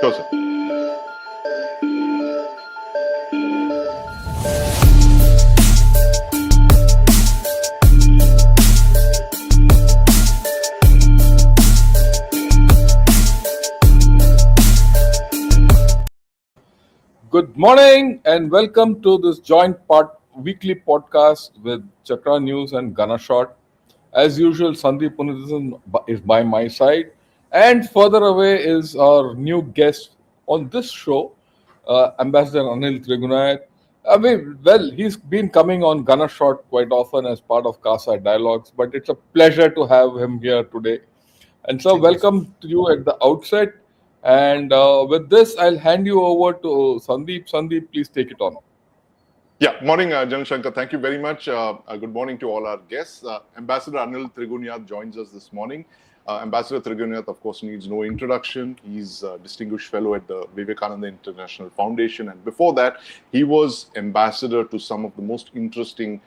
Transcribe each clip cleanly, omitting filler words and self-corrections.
Sure, sir. Good morning and welcome to this joint weekly podcast with Chakra News and Gunner Shot. As usual, Sandeep Unnithan is by my side, and further away is our new guest on this show, Ambassador Anil Trigunayat. He's been coming on Gunner Shot quite often as part of CASA Dialogues, but it's a pleasure to have him here today. And so, welcome to you at the outset. And with this, I'll hand you over to Sandeep. Sandeep, please take it on. Yeah, morning, General Shankar. Thank you very much. Good morning to all our guests. Ambassador Anil Trigunayat joins us this morning. Ambassador Trigunayat, of course, needs no introduction. He's a distinguished fellow at the Vivekananda International Foundation. And before that, he was ambassador to some of the most interesting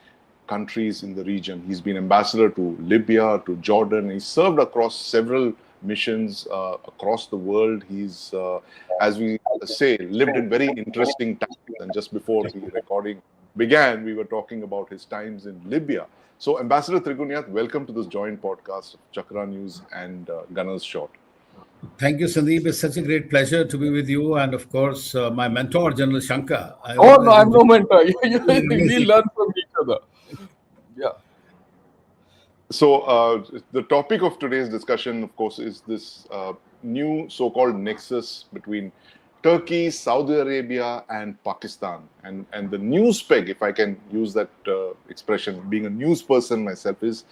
countries in the region. He's been ambassador to Libya, to Jordan. He served across several missions across the world. He's, as we say, lived in very interesting times. And just before the recording began, we were talking about his times in Libya. So, Ambassador Trigunayat, welcome to this joint podcast of Chakra News and Gunner's Shot. Thank you, Sandeep. It's such a great pleasure to be with you. And of course, my mentor, General Shankar. No, I'm no mentor. We learn from each other. Yeah. So the topic of today's discussion, of course, is this new so-called nexus between Turkey, Saudi Arabia, and Pakistan. And the news peg, if I can use that expression, being a news person myself, is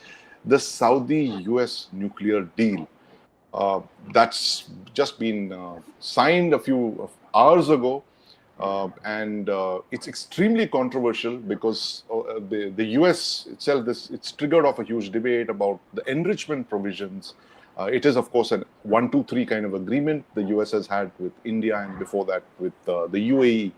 the Saudi-US nuclear deal. That's just been signed a few hours ago. And it's extremely controversial because the US itself, it's triggered off a huge debate about the enrichment provisions. It is, of course, a 1-2-3 kind of agreement the US has had with India and before that with the UAE.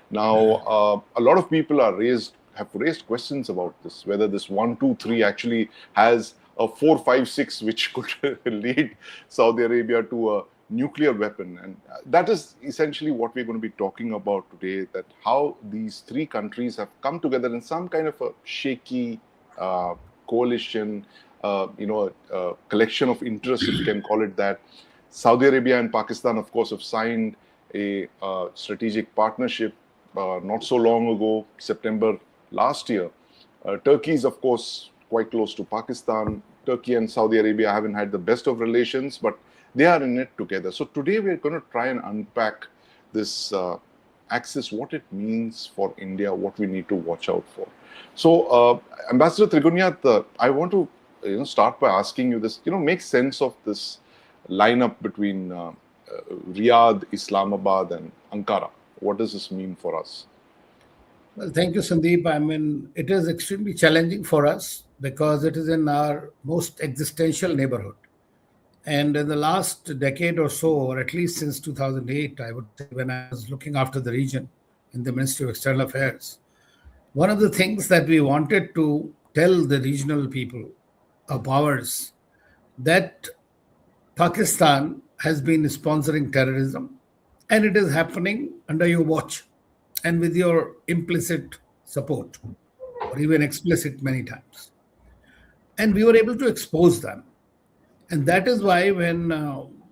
Now, a lot of people have raised questions about this, whether this 1-2-3 actually has a 4-5-6, which could lead Saudi Arabia to a nuclear weapon. And that is essentially what we're going to be talking about today, that how these three countries have come together in some kind of a shaky coalition, a collection of interests, if you can call it that. Saudi Arabia and Pakistan, of course, have signed a strategic partnership not so long ago, September last year. Turkey is, of course, quite close to Pakistan. Turkey and Saudi Arabia haven't had the best of relations, but they are in it together. So today we're going to try and unpack this axis, what it means for India, what we need to watch out for. So Ambassador Trigunayat, I want to start by asking you this, make sense of this lineup between Riyadh, Islamabad and Ankara. What does this mean for us? Well, thank you, Sandeep. I mean, it is extremely challenging for us because it is in our most existential neighborhood. And in the last decade or so, or at least since 2008, I would say, when I was looking after the region in the Ministry of External Affairs, one of the things that we wanted to tell the regional people of ours that Pakistan has been sponsoring terrorism, and it is happening under your watch and with your implicit support, or even explicit many times. And we were able to expose them. And that is why when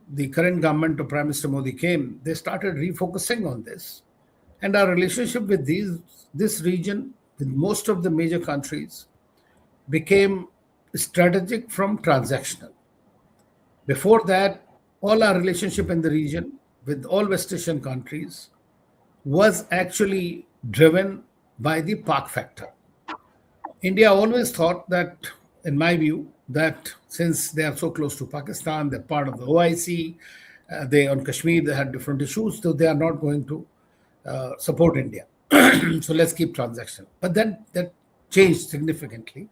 the current government of Prime Minister Modi came, they started refocusing on this. And our relationship with this region, with most of the major countries, became strategic from transactional. Before that, all our relationship in the region with all West Asian countries was actually driven by the Pak factor. India always thought that, in my view, that since they are so close to Pakistan, they're part of the OIC, on Kashmir, they had different issues, so they are not going to support India. So let's keep transactional. But then that changed significantly.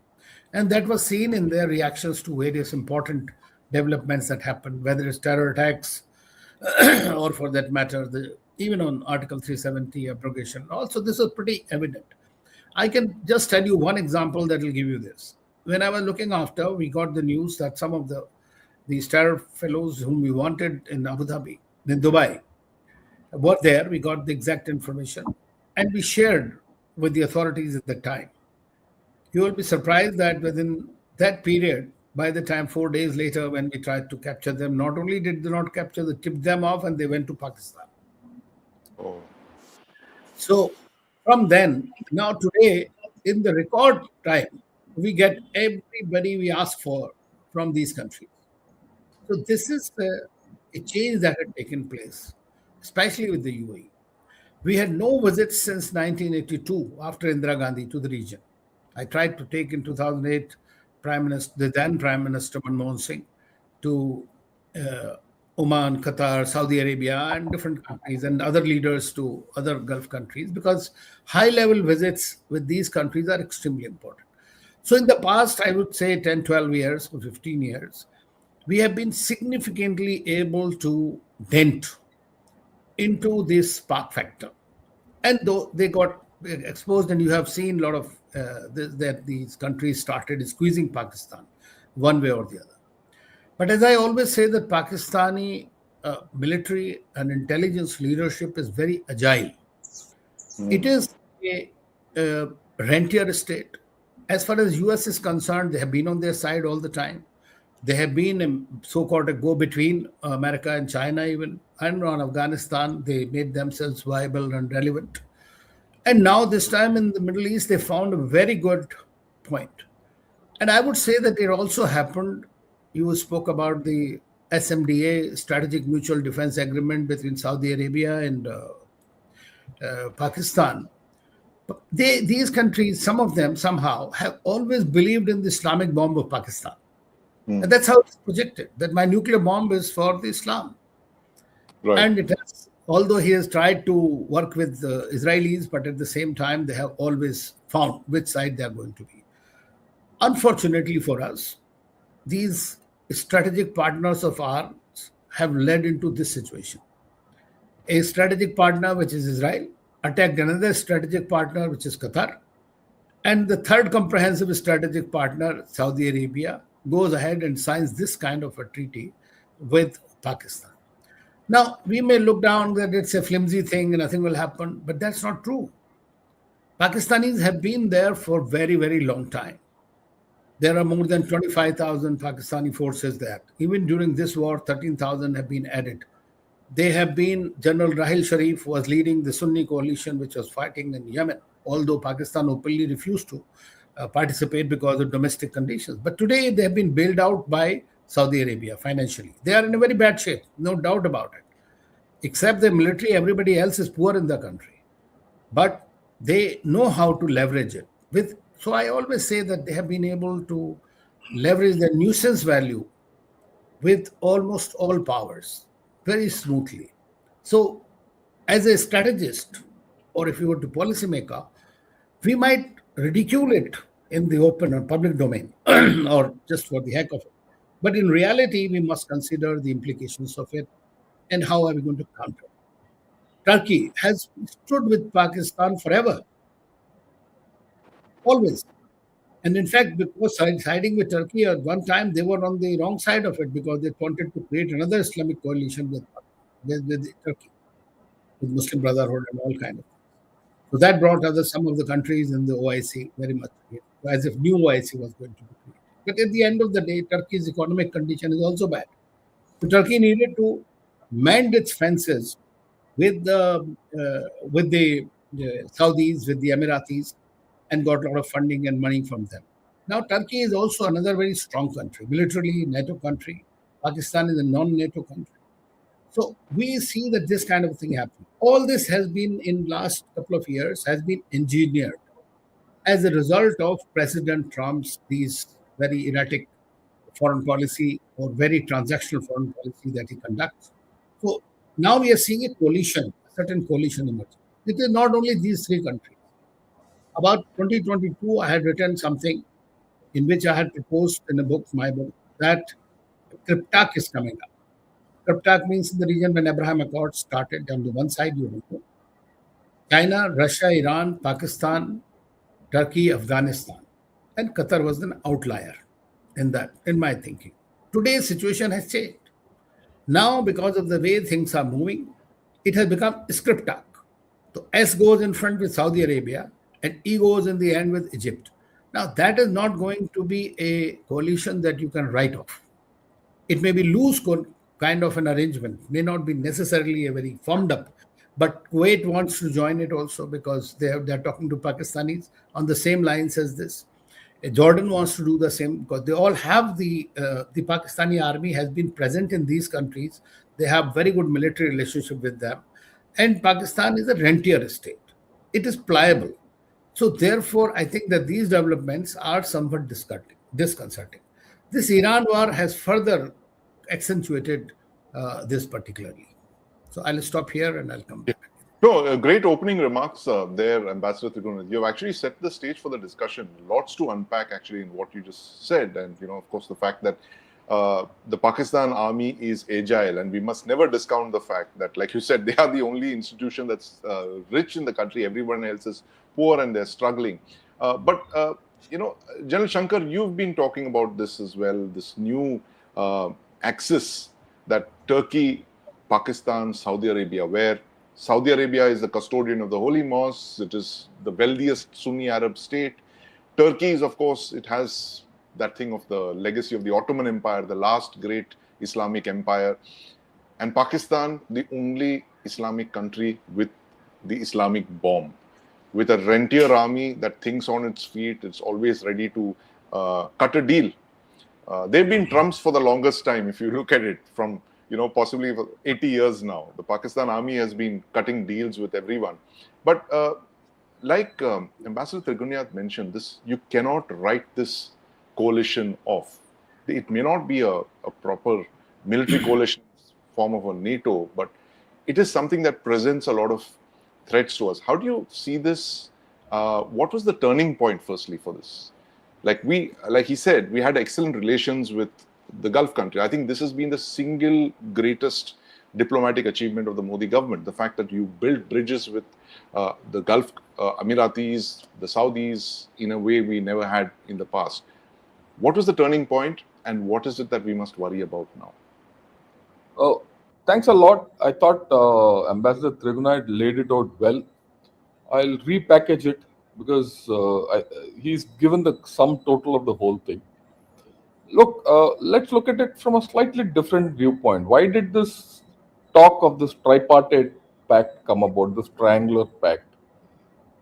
And that was seen in their reactions to various important developments that happened, whether it's terror attacks or for that matter, even on Article 370 abrogation. Also, this is pretty evident. I can just tell you one example that will give you this. When I was looking after, we got the news that some of these terror fellows whom we wanted in Abu Dhabi, in Dubai, were there. We got the exact information and we shared with the authorities at the time. You will be surprised that within that period, by the time 4 days later, when we tried to capture them, not only did they not capture, they tipped them off and they went to Pakistan. Oh. So from then, now today, in the record time, we get everybody we ask for from these countries. So this is a change that had taken place, especially with the UAE. We had no visits since 1982 after Indira Gandhi to the region. I tried to take in 2008 the then Prime Minister Manmohan Singh to Oman, Qatar, Saudi Arabia, and different countries, and other leaders to other Gulf countries, because high level visits with these countries are extremely important. So, in the past, I would say 10, 12 years, or 15 years, we have been significantly able to dent into this spark factor. And though they got exposed, and you have seen a lot of that these countries started squeezing Pakistan one way or the other. But as I always say, that Pakistani military and intelligence leadership is very agile. It is a rentier state. As far as US is concerned, they have been on their side all the time. They have been a so-called a go-between America and China even. And on Afghanistan, they made themselves viable and relevant. And now this time in the Middle East, they found a very good point. And I would say that it also happened, you spoke about the SMDA, Strategic Mutual Defense Agreement between Saudi Arabia and Pakistan. These countries, some of them somehow have always believed in the Islamic bomb of Pakistan. And that's how it's projected, that my nuclear bomb is for the Islam. Right. And it has, although he has tried to work with the Israelis, but at the same time, they have always found which side they are going to be. Unfortunately for us, these strategic partners of ours have led into this situation. A strategic partner, which is Israel, attacked another strategic partner, which is Qatar. And the third comprehensive strategic partner, Saudi Arabia, goes ahead and signs this kind of a treaty with Pakistan. Now, we may look down that it's a flimsy thing and nothing will happen, but that's not true. Pakistanis have been there for a very, very long time. There are more than 25,000 Pakistani forces there. Even during this war, 13,000 have been added. They have been, General Rahil Sharif was leading the Sunni coalition which was fighting in Yemen, although Pakistan openly refused to participate because of domestic conditions. But today they have been bailed out by Saudi Arabia financially. They are in a very bad shape, no doubt about it. Except the military, everybody else is poor in the country. But they know how to leverage it. So I always say that they have been able to leverage the nuisance value with almost all powers very smoothly. So as a strategist, or if you were to policymaker, we might ridicule it in the open or public domain or just for the heck of it. But in reality, we must consider the implications of it and how are we going to counter it. Turkey has stood with Pakistan forever, always. And in fact, because siding with Turkey at one time, they were on the wrong side of it because they wanted to create another Islamic coalition with Turkey, with Muslim Brotherhood and all kind of things. So that brought some of the countries in the OIC very much, as if new OIC was going to be created. But at the end of the day, Turkey's economic condition is also bad. So Turkey needed to mend its fences with the Saudis, with the Emiratis, and got a lot of funding and money from them. Now, Turkey is also another very strong country, militarily NATO country. Pakistan is a non-NATO country. So we see that this kind of thing happen. All this has been, in last couple of years, has been engineered as a result of President Trump's these very erratic foreign policy or very transactional foreign policy that he conducts. So now we are seeing a coalition, a certain coalition emerging. It is not only these three countries. About 2022, I had written something in which I had proposed in a book, my book, that Cryptak is coming up. Cryptak means in the region when Abraham Accords started. On the one side, you know, China, Russia, Iran, Pakistan, Turkey, Afghanistan, and Qatar was an outlier in that, in my thinking. Today's situation has changed. Now, because of the way things are moving, it has become script talk. So S goes in front with Saudi Arabia and E goes in the end with Egypt. Now, that is not going to be a coalition that you can write off. It may be loose kind of an arrangement, may not be necessarily a very formed up, but Kuwait wants to join it also because they're talking to Pakistanis on the same lines as this. Jordan wants to do the same because they all have the Pakistani army has been present in these countries. They have very good military relationship with them, and Pakistan is a rentier state. It is pliable. So therefore, I think that these developments are somewhat disconcerting. This Iran war has further accentuated this particularly. So I'll stop here and I'll come back. No, great opening remarks there, Ambassador Trigunayat. You've actually set the stage for the discussion. Lots to unpack actually in what you just said, and of course, the fact that the Pakistan army is agile, and we must never discount the fact that, like you said, they are the only institution that's rich in the country. Everyone else is poor and they're struggling. But General Shankar, you've been talking about this as well. This new axis that Turkey, Pakistan, Saudi Arabia, where Saudi Arabia is the custodian of the holy mosques. It is the wealthiest Sunni Arab state. Turkey is, of course, it has that thing of the legacy of the Ottoman Empire, the last great Islamic empire. And Pakistan, the only Islamic country with the Islamic bomb, with a rentier army that thinks on its feet. It's always ready to cut a deal. They've been Trumps for the longest time, if you look at it, from possibly for 80 years now. The Pakistan army has been cutting deals with everyone. But like Ambassador Trigunayat mentioned, you cannot write this coalition off. It may not be a proper military coalition form of a NATO, but it is something that presents a lot of threats to us. How do you see this? What was the turning point, firstly, for this? Like he said, we had excellent relations with the Gulf country. I think this has been the single greatest diplomatic achievement of the Modi government. The fact that you built bridges with the Gulf Emiratis, the Saudis, in a way we never had in the past. What was the turning point, and what is it that we must worry about now? Oh, thanks a lot. I thought Ambassador Trigunayat laid it out well. I'll repackage it because he's given the sum total of the whole thing. Look, let's look at it from a slightly different viewpoint. Why did this talk of this tripartite pact come about, this triangular pact?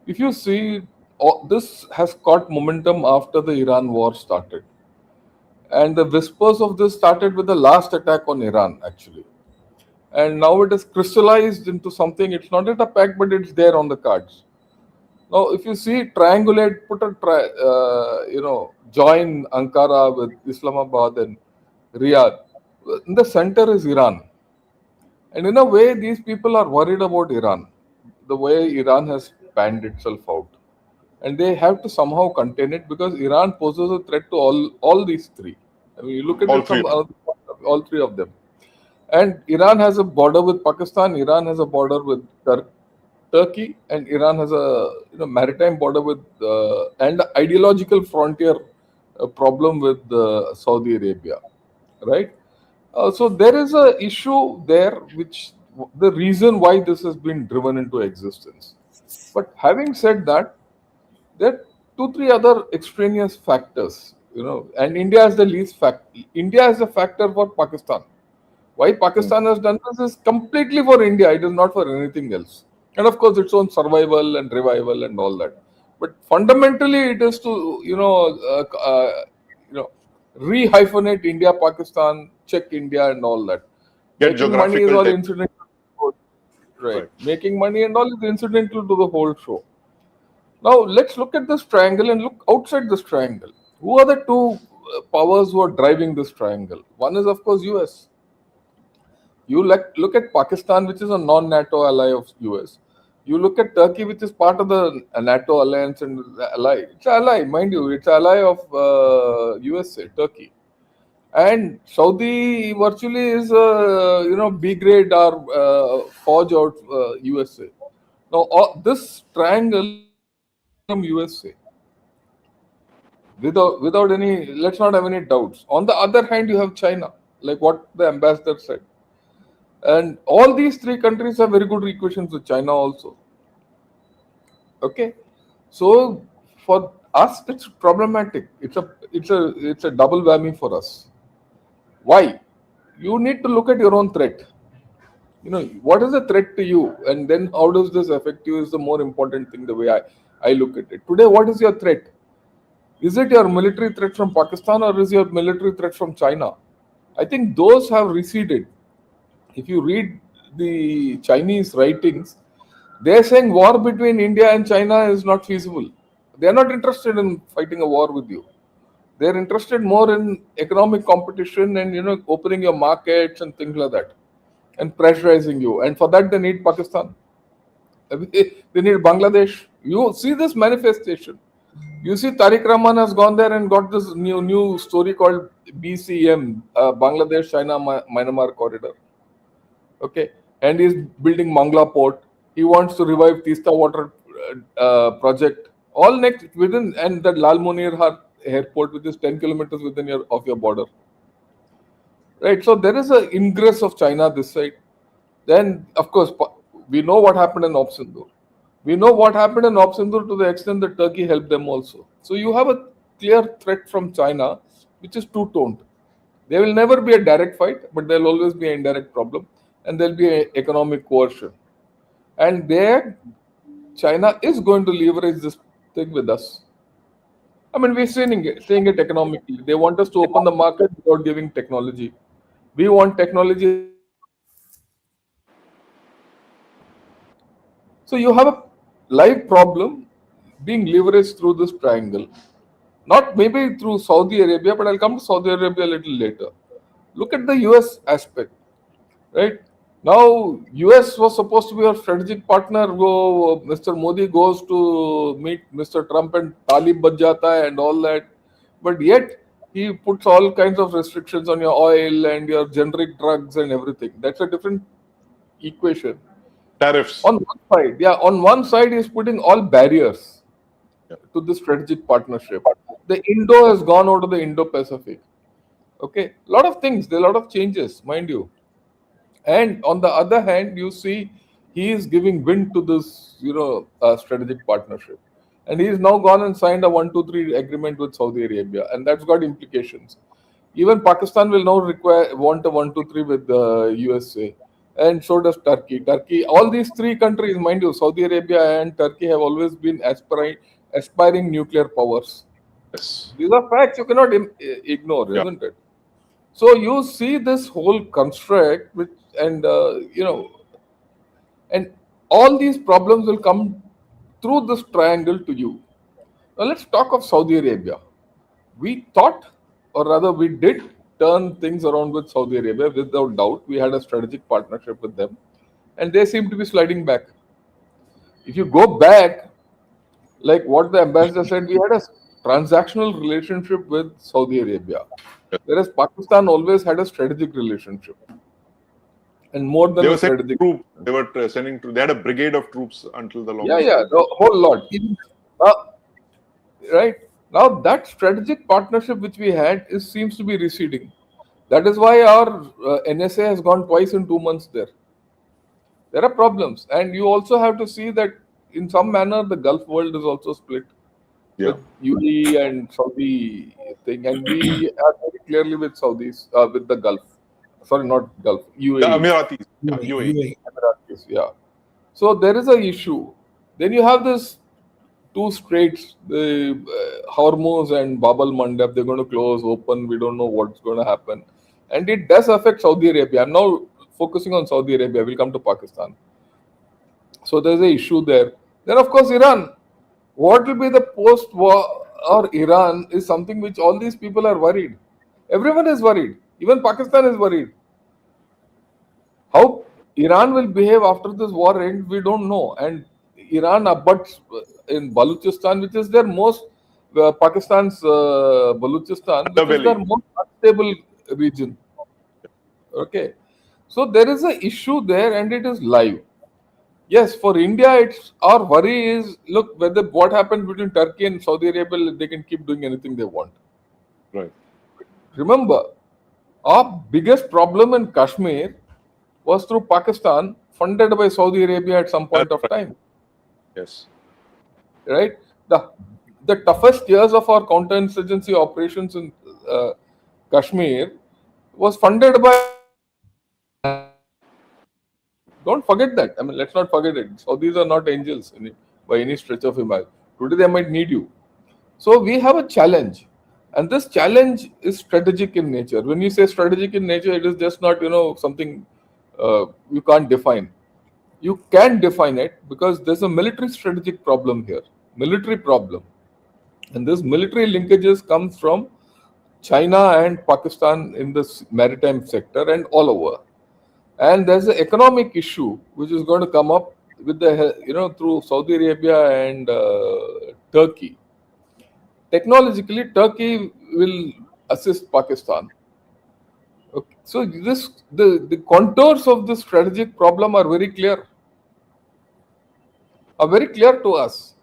If you see, this has caught momentum after the Iran war started. And the whispers of this started with the last attack on Iran, actually. And now it has crystallized into something. It's not yet a pact, but it's there on the cards. Now, if you see, triangulate, join Ankara with Islamabad and Riyadh. In the center is Iran. And in a way, these people are worried about Iran, the way Iran has panned itself out. And they have to somehow contain it because Iran poses a threat to all these three. I mean, you look at it from all three of them. And Iran has a border with Pakistan, Iran has a border with Turkey, and Iran has a maritime border with and ideological frontier problem with Saudi Arabia, right? So there is a issue there, which the reason why this has been driven into existence. But having said that, there are 2-3 other extraneous factors, and India is the least factor. India is a factor for Pakistan. Why Pakistan has done this is completely for India. It is not for anything else. And of course, its own survival and revival and all that. But fundamentally, it is to re-hyphenate India, Pakistan, check India, and all that. Making money is all incidental. Right. Making money and all is incidental to the whole show. Now let's look at this triangle and look outside this triangle. Who are the two powers who are driving this triangle? One is, of course, US. You look at Pakistan, which is a non-NATO ally of US. You look at Turkey, which is part of the NATO alliance and ally. It's an ally, mind you. It's an ally of USA, Turkey. And Saudi virtually is B grade or forge out USA. Now this triangle from USA. Without any, let's not have any doubts. On the other hand, you have China, like what the ambassador said. And all these three countries have very good equations with China also. Okay, so for us it's problematic. It's a double whammy for us. Why? You need to look at your own threat. What is the threat to you, and then how does this affect you is the more important thing. The way I look at it today, what is your threat? Is it your military threat from Pakistan or is your military threat from China? I think those have receded. If you read the Chinese writings, they're saying war between India and China is not feasible. They're not interested in fighting a war with you. They're interested more in economic competition and opening your markets and things like that, and pressurizing you. And for that, they need Pakistan. They need Bangladesh. You see this manifestation. You see, Tariq Rahman has gone there and got this new story called BCM, Bangladesh China Myanmar Corridor. Okay, and he's building Mangla port. He wants to revive Tista water project. All next within, and the Lal Munir airport, which is 10 kilometers within your border. Right, so there is an ingress of China this side. Then, of course, we know what happened in Op Sindoor. We know what happened in Op Sindoor to the extent that Turkey helped them also. So you have a clear threat from China, which is two-toned. There will never be a direct fight, but there will always be an indirect problem, and there will be an economic coercion. And there, China is going to leverage this thing with us. I mean, we're saying it economically. They want us to open the market without giving technology. We want technology. So you have a live problem being leveraged through this triangle. Not maybe through Saudi Arabia, but I'll come to Saudi Arabia a little later. Look at the US aspect, right? Now, US was supposed to be our strategic partner. Mr. Modi goes to meet Mr. Trump and Talib Bajata and all that. But yet, he puts all kinds of restrictions on your oil and your generic drugs and everything. That's a different equation. Tariffs. On one side, he's putting all barriers to the strategic partnership. The Indo has gone out of the Indo-Pacific. Okay, a lot of things. There are a lot of changes, mind you. And on the other hand, you see, he is giving wind to this, strategic partnership. And he has now gone and signed a 1-2-3 agreement with Saudi Arabia, and that's got implications. Even Pakistan will now want a 1-2-3 with the USA, and so does Turkey. All these three countries, mind you, Saudi Arabia and Turkey have always been aspiring nuclear powers. Yes. These are facts you cannot ignore, isn't it? So you see this whole construct, and all these problems will come through this triangle to you. Now let's talk of Saudi Arabia. We thought, or rather we did turn things around with Saudi Arabia without doubt. We had a strategic partnership with them, and they seem to be sliding back. If you go back, like what the ambassador said, we had a transactional relationship with Saudi Arabia, whereas Pakistan always had a strategic relationship, and more than a strategic. They were sending. They had a brigade of troops until the long. The whole lot. Right now, that strategic partnership which we had seems to be receding. That is why our NSA has gone twice in 2 months there. There are problems, and you also have to see that in some manner the Gulf world is also split. With UAE and Saudi thing, and we are very clearly with Saudis, with the Gulf. Sorry, not Gulf, UAE. The Emiratis. UAE. Emiratis, yeah. So there is an issue. Then you have this two straits, the Hormuz and Bab al-Mandab. They're going to close, open. We don't know what's going to happen, and it does affect Saudi Arabia. I'm now focusing on Saudi Arabia. We'll come to Pakistan. So there's an issue there. Then of course Iran. What will be the post-war or Iran is something which all these people are worried. Everyone is worried. Even Pakistan is worried. How Iran will behave after this war ends, we don't know. And Iran abuts in Balochistan, which is their most, Pakistan's Balochistan, which is their most unstable region. Okay. So there is an issue there, and it is live. Yes, for India, our worry is, look, what happens between Turkey and Saudi Arabia, they can keep doing anything they want. Right. Remember, our biggest problem in Kashmir was through Pakistan, funded by Saudi Arabia at some point of time. Yes. Right? The toughest years of our counterinsurgency operations in Kashmir was funded by. Don't forget that. I mean, let's not forget it. Saudis are not angels by any stretch of imagination. Today they might need you. So we have a challenge, and this challenge is strategic in nature. When you say strategic in nature, it is just not something you can't define. You can define it because there's a military strategic problem here, military problem, and this military linkages comes from China and Pakistan in the maritime sector and all over. And there's an economic issue which is going to come up with through Saudi Arabia and Turkey. Technologically, Turkey will assist Pakistan. Okay. So the contours of this strategic problem are very clear. To us.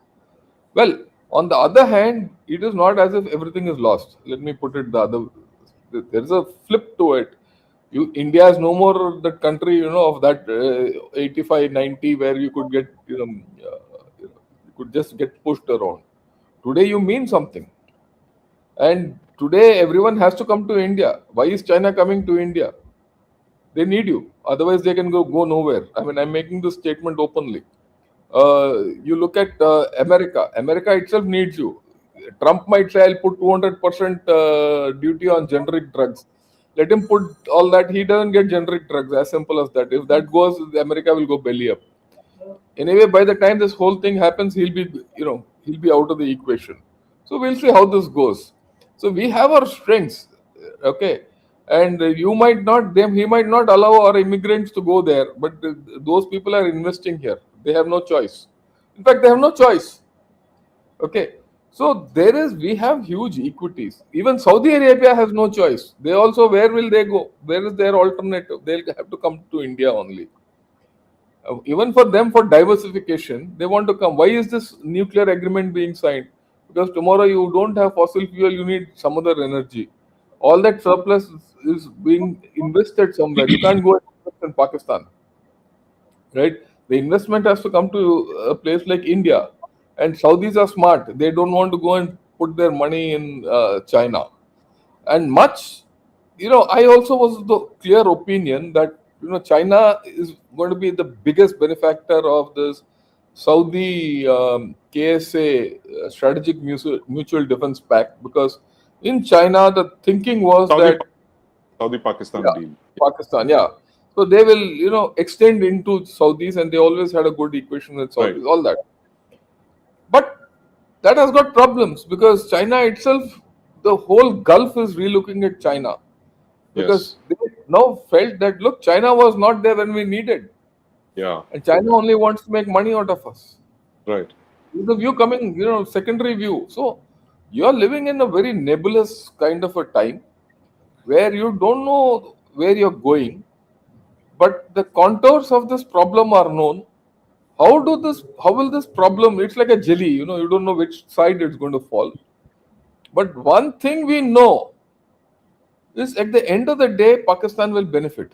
Well, on the other hand, it is not as if everything is lost. Let me put it the other. There is a flip to it. India is no more that country, of that 85, 90 where you could get, you could just get pushed around. Today you mean something. And today everyone has to come to India. Why is China coming to India? They need you. Otherwise they can go nowhere. I mean, I'm making this statement openly. You look at America. America itself needs you. Trump might say, I'll put 200% duty on generic drugs. Let him put all that. He doesn't get generic drugs. As simple as that. If that goes, America will go belly up. Anyway, by the time this whole thing happens, he'll be out of the equation. So we'll see how this goes. So we have our strengths, okay, and he might not allow our immigrants to go there, but those people are investing here. They have no choice. In fact, they have no choice. Okay. So we have huge equities. Even Saudi Arabia has no choice. They also, where will they go? Where is their alternative? They'll have to come to India only. Even for them, for diversification, they want to come. Why is this nuclear agreement being signed? Because tomorrow you don't have fossil fuel, you need some other energy. All that surplus is being invested somewhere. You can't go and invest in Pakistan. Right? The investment has to come to a place like India. And Saudis are smart. They don't want to go and put their money in China. And I also was the clear opinion that, China is going to be the biggest benefactor of this Saudi KSA Strategic Mutual Defense Pact, because in China, the thinking was that Saudi-Pakistan deal. Pakistan, yeah. So they will, extend into Saudis, and they always had a good equation with Saudis, right. All that. But that has got problems because China itself, the whole Gulf is relooking at China. Because they now felt that, look, China was not there when we needed. Yeah. And China only wants to make money out of us. Right. The view coming, secondary view. So you are living in a very nebulous kind of a time where you don't know where you're going, but the contours of this problem are known. How will this problem, it's like a jelly, you don't know which side it's going to fall. But one thing we know is at the end of the day, Pakistan will benefit.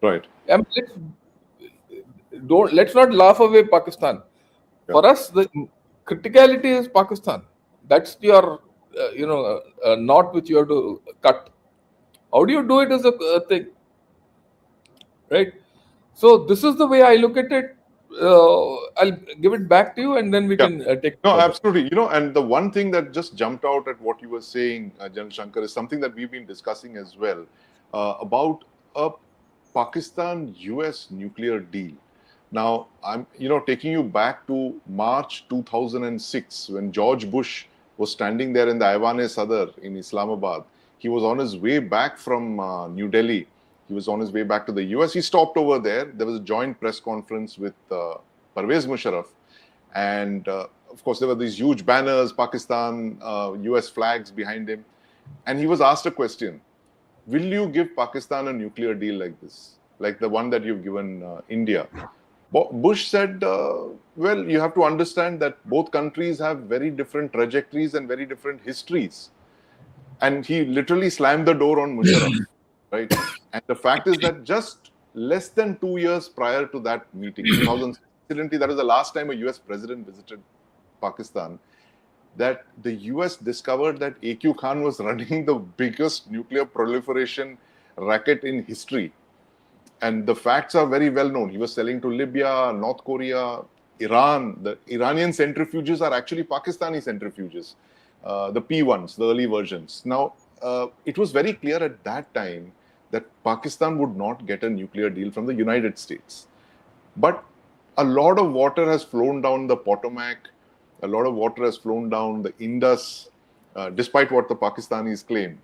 Right. I mean, let's not laugh away Pakistan. Yeah. For us, the criticality is Pakistan. That's your, knot which you have to cut. How do you do it is a thing, right? So this is the way I look at it. I'll give it back to you, and then we can take. No, absolutely. And the one thing that just jumped out at what you were saying, General Shankar, is something that we've been discussing as well about a Pakistan-US nuclear deal. Now, I'm taking you back to March 2006 when George Bush was standing there in the Aiwan-e-Sadr in Islamabad. He was on his way back from New Delhi. He was on his way back to the US. He stopped over there. There was a joint press conference with Pervez Musharraf. And of course, there were these huge banners, Pakistan, US flags behind him. And he was asked a question. Will you give Pakistan a nuclear deal like this? Like the one that you've given India? Bush said, well, you have to understand that both countries have very different trajectories and very different histories. And he literally slammed the door on Musharraf. Right. And the fact is that just less than 2 years prior to that meeting, 2006, incidentally, that was the last time a US president visited Pakistan, that the US discovered that AQ Khan was running the biggest nuclear proliferation racket in history. And the facts are very well known. He was selling to Libya, North Korea, Iran. The Iranian centrifuges are actually Pakistani centrifuges, the P1s, the early versions. Now, it was very clear at that time that Pakistan would not get a nuclear deal from the United States. But a lot of water has flown down the Potomac, a lot of water has flown down the Indus, despite what the Pakistanis claim.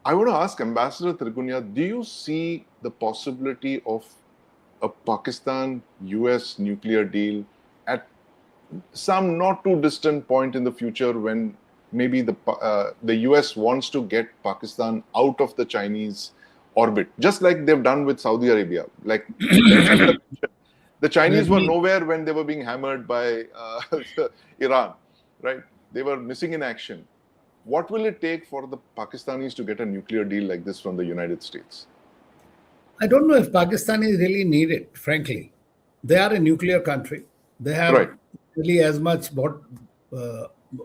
I want to ask Ambassador Trigunayat, do you see the possibility of a Pakistan-US nuclear deal at some not too distant point in the future when maybe the US wants to get Pakistan out of the Chinese orbit, just like they've done with Saudi Arabia? Like the Chinese were nowhere when they were being hammered by Iran, right? They were missing in action. What will it take for the Pakistanis to get a nuclear deal like this from the United States? I don't know if Pakistanis really need it, frankly. They are a nuclear country. They have really as much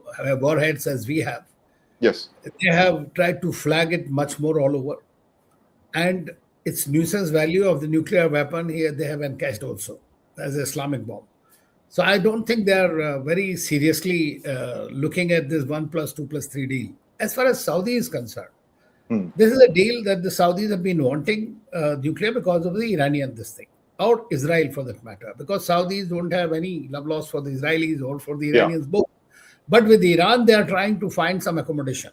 warheads as we have. Yes. They have tried to flag it much more all over. And its nuisance value of the nuclear weapon here, they have encashed also as an Islamic bomb. So I don't think they are very seriously looking at this 1+2+3 deal. As far as Saudi is concerned, this is a deal that the Saudis have been wanting nuclear because of the Iranian this thing, or Israel for that matter, because Saudis don't have any love loss for the Israelis or for the Iranians both. But with Iran, they are trying to find some accommodation.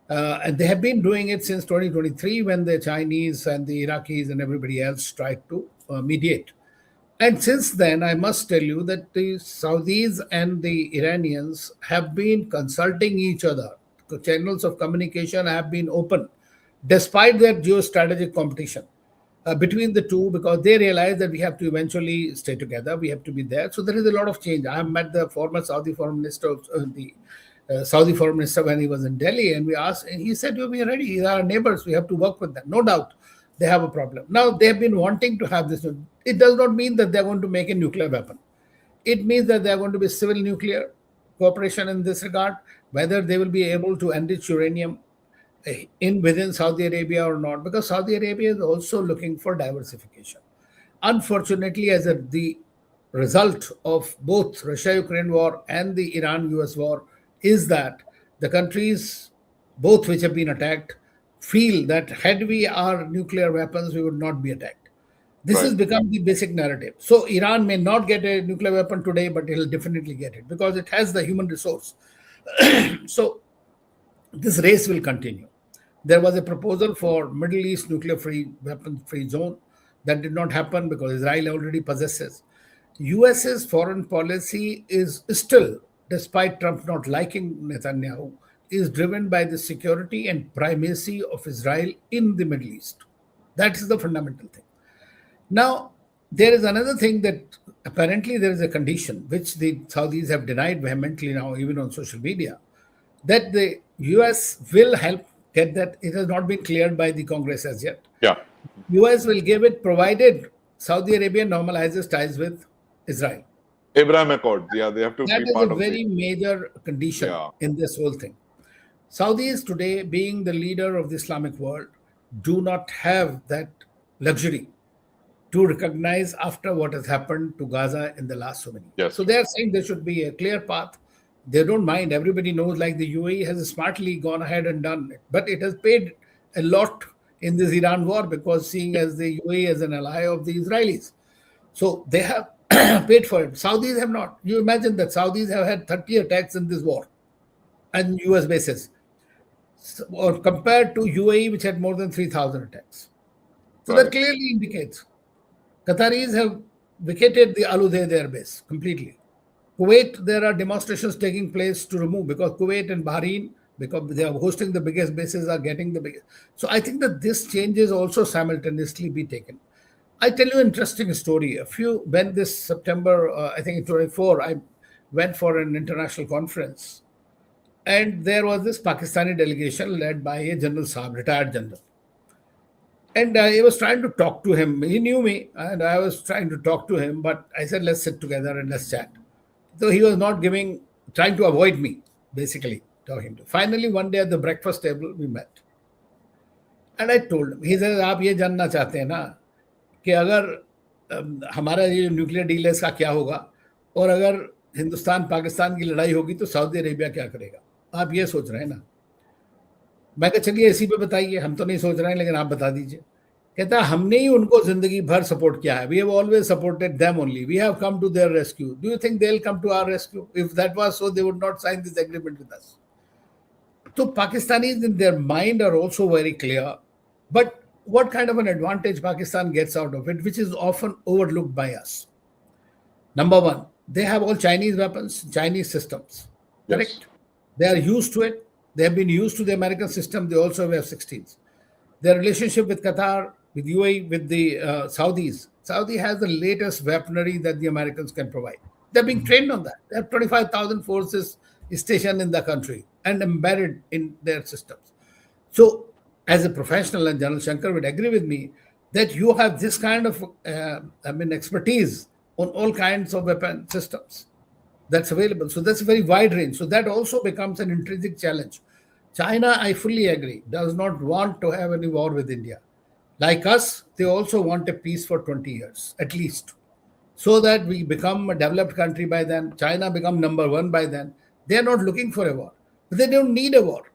And they have been doing it since 2023 when the Chinese and the Iraqis and everybody else tried to mediate. And since then, I must tell you that the Saudis and the Iranians have been consulting each other. The channels of communication have been open, despite their geostrategic competition between the two, because they realize that we have to eventually stay together. We have to be there. So there is a lot of change. I have met the former Saudi foreign minister, Saudi foreign minister when he was in Delhi, and we asked, and he said, we are ready. These are our neighbors. We have to work with them. No doubt they have a problem. Now, they have been wanting to have this. It does not mean that they're going to make a nuclear weapon. It means that they're going to be civil nuclear cooperation in this regard, whether they will be able to enrich uranium within Saudi Arabia or not, because Saudi Arabia is also looking for diversification. Unfortunately, as the result of both Russia-Ukraine war and the Iran-US war is that the countries, both which have been attacked, feel that had we our nuclear weapons, we would not be attacked. This has become the basic narrative. So Iran may not get a nuclear weapon today, but it will definitely get it because it has the human resource. So this race will continue. There was a proposal for Middle East nuclear-free, weapon-free zone. That did not happen because Israel already possesses. US's foreign policy is still, despite Trump not liking Netanyahu, is driven by the security and primacy of Israel in the Middle East. That is the fundamental thing. Now, there is another thing that apparently there is a condition which the Saudis have denied vehemently now, even on social media, that the US will help get that. It has not been cleared by the Congress as yet. Yeah. US will give it provided Saudi Arabia normalizes ties with Israel. Abraham Accord. Yeah, they have to that be part is of a very it. major condition in this whole thing. Saudis today, being the leader of the Islamic world, do not have that luxury to recognize after what has happened to Gaza in the last so many. Yes. So they are saying there should be a clear path. They don't mind. Everybody knows, like the UAE has smartly gone ahead and done it. But it has paid a lot in this Iran war because seeing as the UAE as an ally of the Israelis. So they have paid for it. Saudis have not. You imagine that Saudis have had 30 attacks in this war and US bases, or compared to UAE, which had more than 3,000 attacks. So that clearly indicates Qataris have vacated the Al Udeid air base completely. Kuwait, there are demonstrations taking place to remove, because Kuwait and Bahrain, because they are hosting the biggest bases, are getting the biggest. So I think that this changes also simultaneously be taken. I tell you an interesting story. When this September, I think 24, I went for an international conference, and there was this Pakistani delegation led by a General Saab, retired general. And I was trying to talk to him. He knew me, and I was trying to talk to him. But I said, let's sit together and let's chat. So he was not trying to avoid me, basically, talking to. Finally, one day at the breakfast table, we met. And I told him, he said, आप ये जानना चाहते हैं ना कि अगर हमारा ये न्यूक्लियर डील है इसका क्या होगा, और अगर हिंदुस्तान पाकिस्तान की लड़ाई होगी तो सऊदी अरेबिया क्या करेगा, आप ये सोच रहे हैं ना. मैं कहा चलिए इसी पे बताइए, हम तो नहीं सोच रहे हैं लेकिन आप बता दीजिए. कहता हमने ही उनको जिंदगी भर सपोर्ट किया है. We have always supported them only. We have come to their rescue. Do you think they will come to our rescue? If that was so they would not sign this agreement with us. So Pakistanis in their mind are also very clear. But what kind of an advantage Pakistan gets out of it, which is often overlooked by us? Number one, they have all Chinese weapons, Chinese systems. Yes. Correct? They are used to it. They have been used to the American system. They also have F-16s. Their relationship with Qatar, with UAE, with the Saudis. Saudi has the latest weaponry that the Americans can provide. They're being trained on that. They have 25,000 forces stationed in the country and embedded in their systems. So, as a professional, and General Shankar would agree with me, that you have this kind of expertise on all kinds of weapon systems that's available. So that's a very wide range. So that also becomes an intrinsic challenge. China, I fully agree, does not want to have any war with India. Like us, they also want a peace for 20 years, at least, so that we become a developed country by then. China become number one by then. They are not looking for a war. But they don't need a war,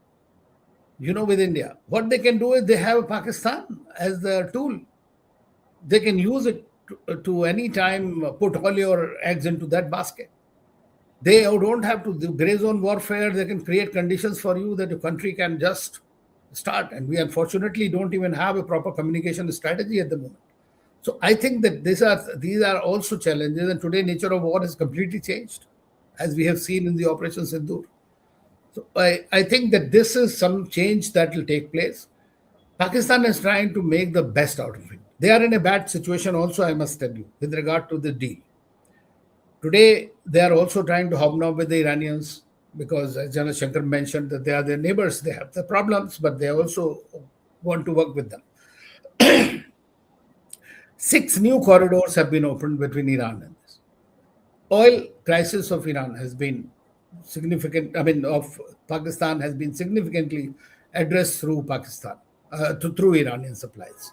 with India. What they can do is they have Pakistan as their tool. They can use it to any time put all your eggs into that basket. They don't have to do gray zone warfare. They can create conditions for you that your country can just start. And we unfortunately don't even have a proper communication strategy at the moment. So I think that these are also challenges. And today, nature of war has completely changed, as we have seen in the Operation Sindoor. So I think that this is some change that will take place. Pakistan is trying to make the best out of it. They are in a bad situation also, I must tell you, with regard to the deal. Today, they are also trying to hobnob with the Iranians because, as General Shankar mentioned, that they are their neighbors. They have the problems, but they also want to work with them. 6 new corridors have been opened between Iran and this. Oil crisis of Iran has been significant. Of Pakistan has been significantly addressed through Pakistan, through Iranian supplies.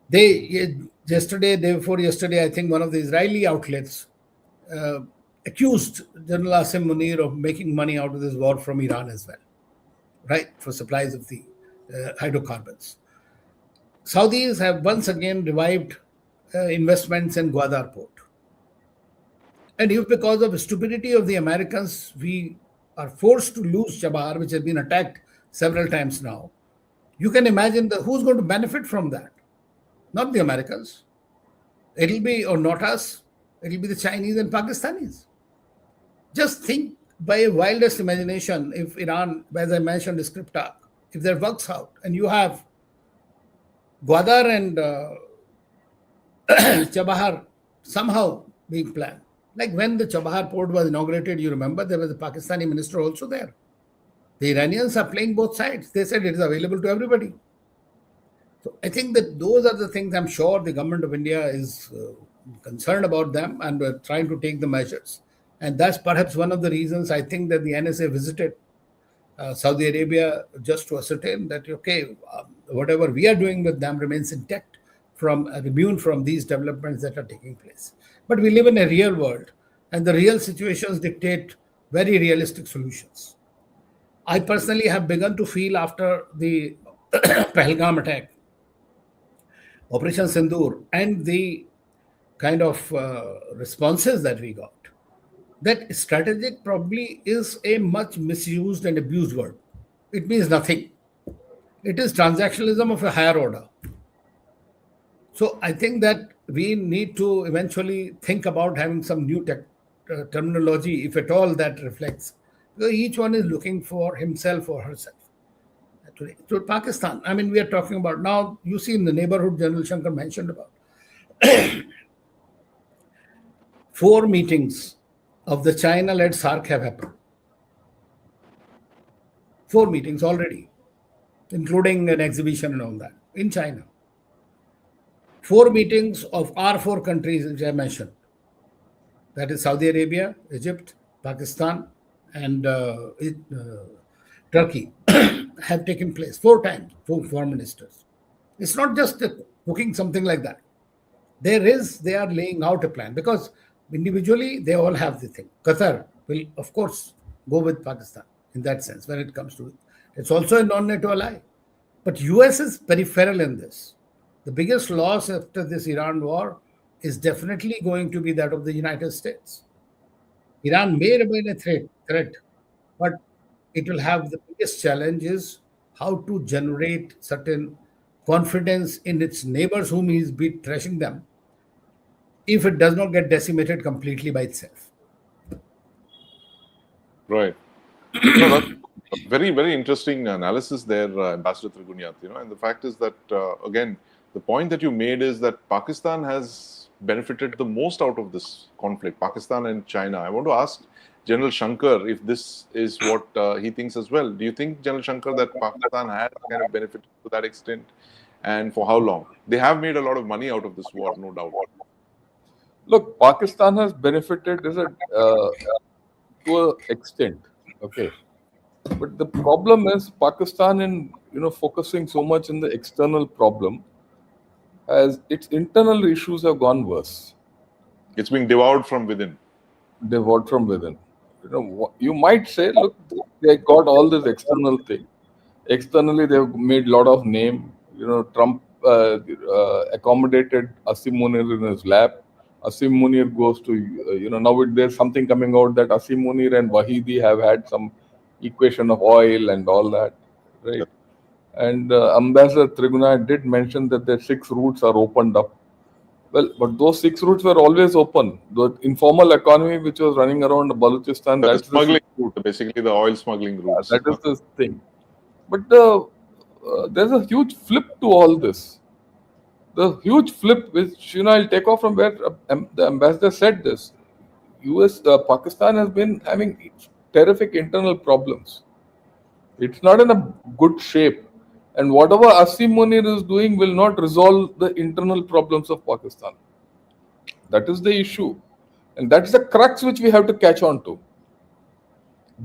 Day before yesterday, I think one of the Israeli outlets accused General Asim Munir of making money out of this war from Iran as well, right, for supplies of the hydrocarbons. Saudis have once again revived investments in Gwadar port. And if because of the stupidity of the Americans, we are forced to lose Chabahar, which has been attacked several times now, you can imagine who's going to benefit from that? Not the Americans. It'll be, or not us, it'll be the Chinese and Pakistanis. Just think by a wildest imagination, if Iran, as I mentioned, is Skriptak, if that works out, and you have Gwadar and Chabahar somehow being planned. Like when the Chabahar port was inaugurated, you remember there was a Pakistani minister also there. The Iranians are playing both sides. They said it is available to everybody. So I think that those are the things I'm sure the government of India is concerned about them and we're trying to take the measures. And that's perhaps one of the reasons I think that the NSA visited Saudi Arabia just to ascertain that, whatever we are doing with them remains intact, immune from these developments that are taking place. But we live in a real world, and the real situations dictate very realistic solutions. I personally have begun to feel after the Pahalgam attack, Operation Sindoor, and the kind of responses that we got, that strategic probably is a much misused and abused word. It means nothing. It is transactionalism of a higher order. So I think that we need to eventually think about having some new terminology, if at all that reflects. Because each one is looking for himself or herself. Today, so Pakistan, we are talking about now, you see in the neighborhood, General Shankar mentioned about 4 meetings of the China-led SAARC have happened. 4 meetings already, including an exhibition and all that in China. 4 meetings of our 4 countries, which I mentioned, that is Saudi Arabia, Egypt, Pakistan, and Turkey, have taken place 4 times, 4 ministers. It's not just cooking something like that. They are laying out a plan because individually they all have the thing. Qatar will, of course, go with Pakistan in that sense when it comes to it. It's also a non-NATO ally. But US is peripheral in this. The biggest loss after this Iran war is definitely going to be that of the United States. Iran may remain a threat, but it will have the biggest challenge is how to generate certain confidence in its neighbors whom he's been thrashing them if it does not get decimated completely by itself. Right. No, that's very, very interesting analysis there, Ambassador Trigunayat. And the fact is that, again, the point that you made is that Pakistan has benefited the most out of this conflict, Pakistan and China. I want to ask General Shankar if this is what he thinks as well. Do you think, General Shankar, that Pakistan has kind of benefited to that extent? And for how long? They have made a lot of money out of this war, no doubt. Look, Pakistan has benefited to an extent, okay. But the problem is Pakistan, in focusing so much on the external problem, as its internal issues have gone worse. It's being devoured from within. Devoured from within. You might say, look, they got all this external thing. Externally, they've made a lot of name. Trump accommodated Asim Munir in his lap. Asim Munir goes to, now there's something coming out that Asim Munir and Wahidi have had some equation of oil and all that, right? And Ambassador Trigunayat did mention that the 6 routes are opened up. Well, but those 6 routes were always open. The informal economy which was running around Balochistan, that's the smuggling route, basically the oil smuggling routes. That is the thing. But there's a huge flip to all this. The huge flip, which I'll take off from where the ambassador said this. Pakistan has been having terrific internal problems. It's not in a good shape. And whatever Asim Munir is doing will not resolve the internal problems of Pakistan. That is the issue. And that's the crux which we have to catch on to.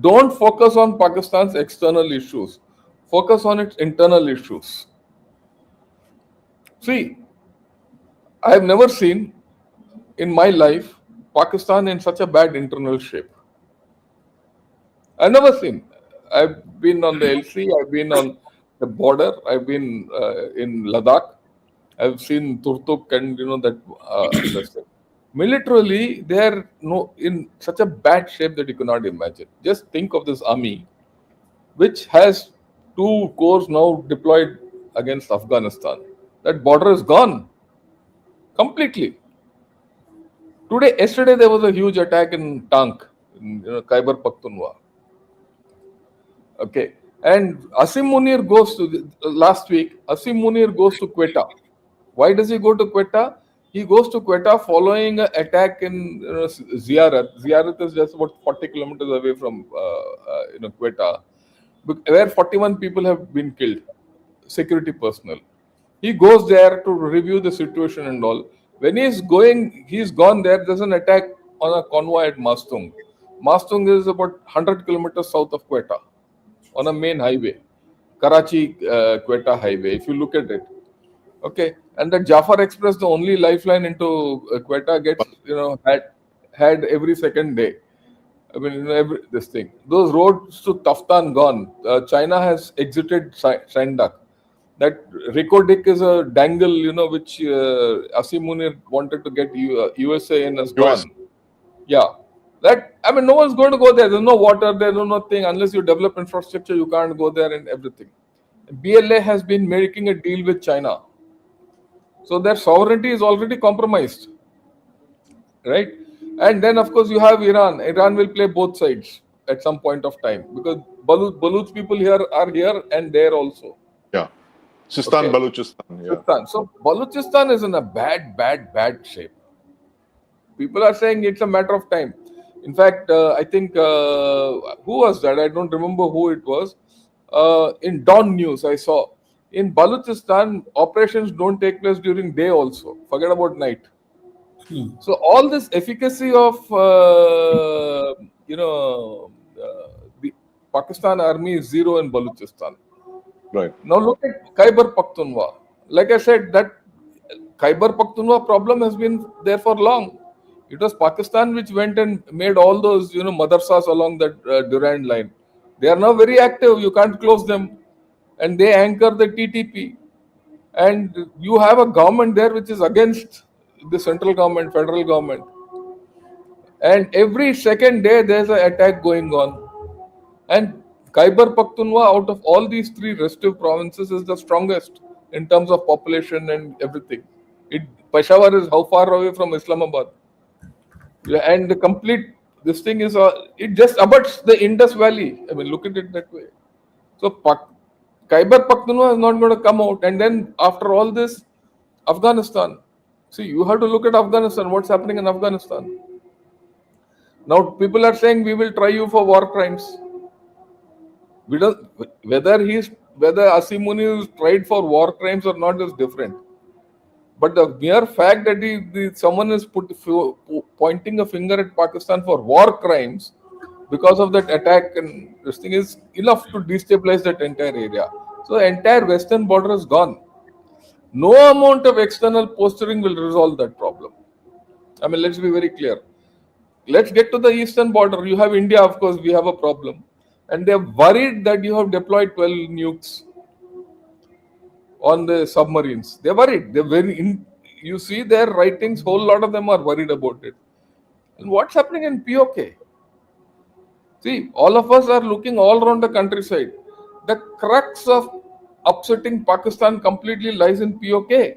Don't focus on Pakistan's external issues. Focus on its internal issues. See, I have never seen in my life Pakistan in such a bad internal shape. I've never seen. I've been on the LC, I've been on the border, I've been in Ladakh, I've seen Turtuk and that. Militarily, they are in such a bad shape that you cannot imagine. Just think of this army, which has 2 corps now deployed against Afghanistan. That border is gone completely. Yesterday there was a huge attack in Tank, in Khyber Pakhtunkhwa. Okay, and Asim Munir goes to last week. Asim Munir goes to Quetta. Why does he go to Quetta? He goes to Quetta following an attack in Ziyarat. Ziyarat is just about 40 kilometers away from Quetta, where 41 people have been killed, security personnel. He goes there to review the situation and all. When he's gone there. There's an attack on a convoy at Mastung. Mastung is about 100 kilometers south of Quetta, on a main highway, Karachi-Quetta highway, if you look at it. Okay, and the Jafar Express, the only lifeline into Quetta, gets, had every second day. I mean, this thing. Those roads to Taftan gone. China has exited Sandak. That Rikodik is a dangle, which Asim Munir wanted to get USA in as gone. Yeah. No one's going to go there. There's no water, there's no nothing. Unless you develop infrastructure, you can't go there and everything. BLA has been making a deal with China. So their sovereignty is already compromised. Right? And then, of course, you have Iran. Iran will play both sides at some point of time, because Baluch people here are here and there also. Yeah. Sistan, okay. Balochistan. Yeah. Sistan. So Balochistan is in a bad shape. People are saying it's a matter of time. In fact, I think, who was that? I don't remember who it was. In Dawn News, I saw In Balochistan, operations don't take place during day also. Forget about night. So all this efficacy of the Pakistan army is zero in Balochistan. Right. Now look at Khyber Pakhtunkhwa. Like I said, that Khyber Pakhtunkhwa problem has been there for long. It was Pakistan which went and made all those madrasas along that Durand line. They are now very active. You can't close them, and they anchor the TTP. And you have a government there which is against the central government, federal government. And every second day there's an attack going on. And Khyber Pakhtunkhwa, out of all these three restive provinces, is the strongest in terms of population and everything. Peshawar is how far away from Islamabad? Yeah, and the complete this thing is it just abuts the Indus Valley. I mean, look at it that way. So Khyber Pakhtunkhwa is not going to come out. And then after all this, Afghanistan. See, you have to look at Afghanistan. What's happening in Afghanistan? Now people are saying we will try you for war crimes. We don't whether Asim Munir is tried for war crimes or not is different. But the mere fact that someone is pointing a finger at Pakistan for war crimes because of that attack and this thing is enough to destabilize that entire area. So the entire western border is gone. No amount of external posturing will resolve that problem. I mean, let's be very clear. Let's get to the eastern border. You have India, of course, we have a problem. And they're worried that you have deployed 12 nukes on the submarines. They're worried. You see their writings, whole lot of them are worried about it. And what's happening in POK? See, all of us are looking all around the countryside. The crux of upsetting Pakistan completely lies in POK.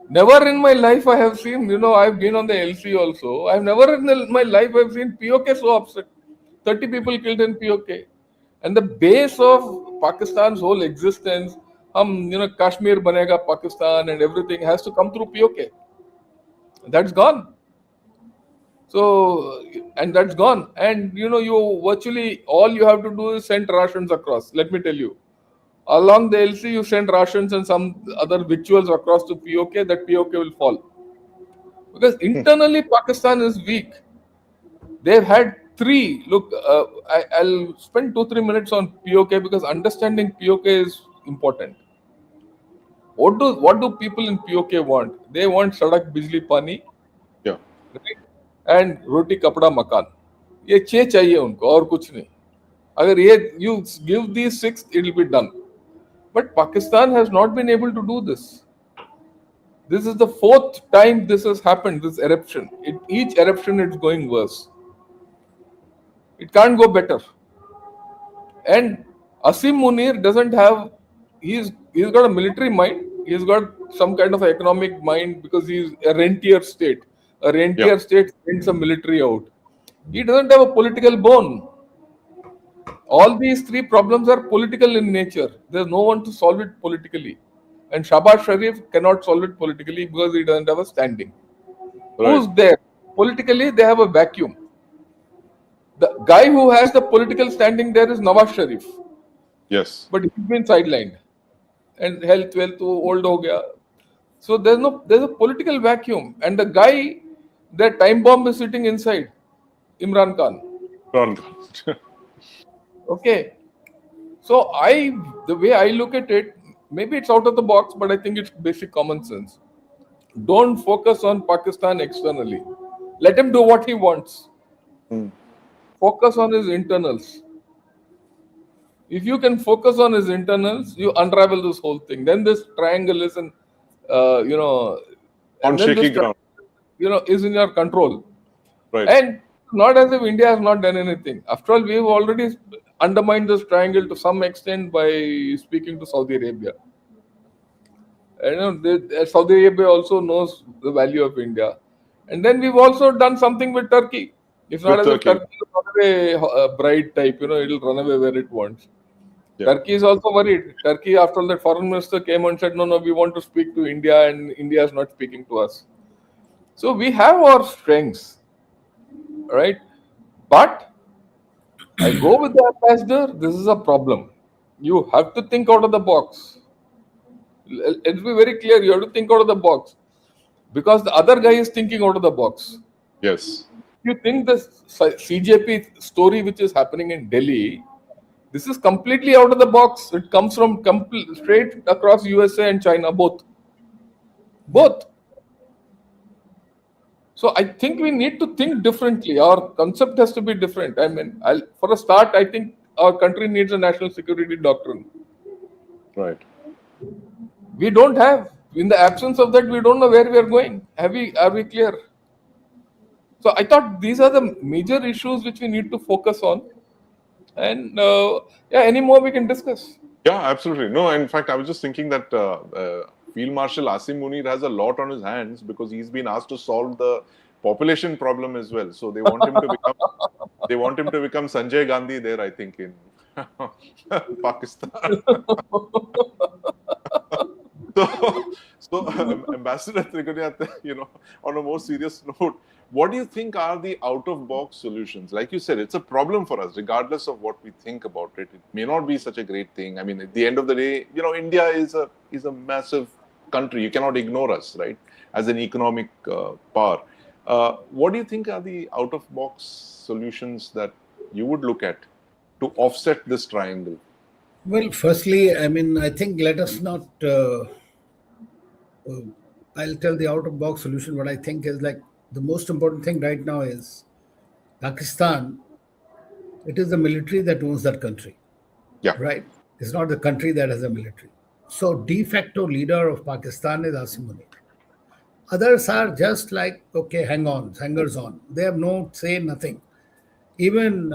Never in my life I have seen, I've been on the LC also. I've never in my life I've seen POK so upset. 30 people killed in POK. And the base of Pakistan's whole existence, Kashmir banega Pakistan and everything has to come through POK. That's gone. So, and that's gone. And you virtually all you have to do is send rations across. Let me tell you. Along the LC, you send rations and some other victuals across to POK, that POK will fall. Because internally, Pakistan is weak. They've had three. Look, I'll spend 2-3 minutes on POK because understanding POK is important. What do people in POK want? They want sadak, bijli, pani, Yeah. right? And roti, kapda, makan. ये 6 चाहिए उनको और कुछ नहीं. अगर ये you give these 6, it will be done. But Pakistan has not been able to do this. This is the 4th time this has happened, this eruption. Each eruption it's going worse. It can't go better. And Asim Munir doesn't have, he's got a military mind, he's got some kind of economic mind because he's a rentier state. A rentier state sends a military out. He doesn't have a political bone. All these three problems are political in nature. There's no one to solve it politically. And Shahbaz Sharif cannot solve it politically because he doesn't have a standing. Right. Who's there? Politically, they have a vacuum. The guy who has the political standing there is Nawaz Sharif. Yes. But he's been sidelined. And health, wealth, old ho gaya. So there's a political vacuum. And the guy, that time bomb is sitting inside. Imran Khan. Okay. So the way I look at it, maybe it's out of the box, but I think it's basic common sense. Don't focus on Pakistan externally. Let him do what he wants. Focus on his internals. If you can focus on his internals, you unravel this whole thing. Then this triangle is on shaky ground. Is in your control. Right. And not as if India has not done anything. After all, we've already undermined this triangle to some extent by speaking to Saudi Arabia. Saudi Arabia also knows the value of India. And then we've also done something with Turkey. It's not as if Turkey is not a bride type, it'll run away where it wants. Yeah. Turkey is also worried. Turkey, after all, that foreign minister came and said, no, we want to speak to India and India is not speaking to us. So we have our strengths, right? But I go with the ambassador, this is a problem. You have to think out of the box. Let's be very clear. You have to think out of the box because the other guy is thinking out of the box. Yes. You think the CJP story which is happening in Delhi, this is completely out of the box. It comes from straight across USA and China, both. Both. So I think we need to think differently. Our concept has to be different. I mean, for a start, I think our country needs a national security doctrine. Right. We don't have. In the absence of that, we don't know where we are going. Are we clear? So I thought these are the major issues which we need to focus on. And yeah, any more we can discuss. Yeah, absolutely. No, in fact, I was just thinking that Field Marshal Asim Munir has a lot on his hands because he's been asked to solve the population problem as well. So they want him to become Sanjay Gandhi there, I think, in Pakistan. So Ambassador Trigunayat, on a more serious note, what do you think are the out-of-box solutions? Like you said, it's a problem for us, regardless of what we think about it. It may not be such a great thing. I mean, at the end of the day, India is a massive country. You cannot ignore us, right? As an economic power. What do you think are the out-of-box solutions that you would look at to offset this triangle? Well, firstly, I mean, I think let us not. I'll tell the out-of-box solution. What I think is like the most important thing right now is Pakistan. It is the military that owns that country. Yeah. Right. It's not the country that has a military. So de facto leader of Pakistan is Asim Munir. Others are just like, okay, hangers on. They have no say, nothing. Even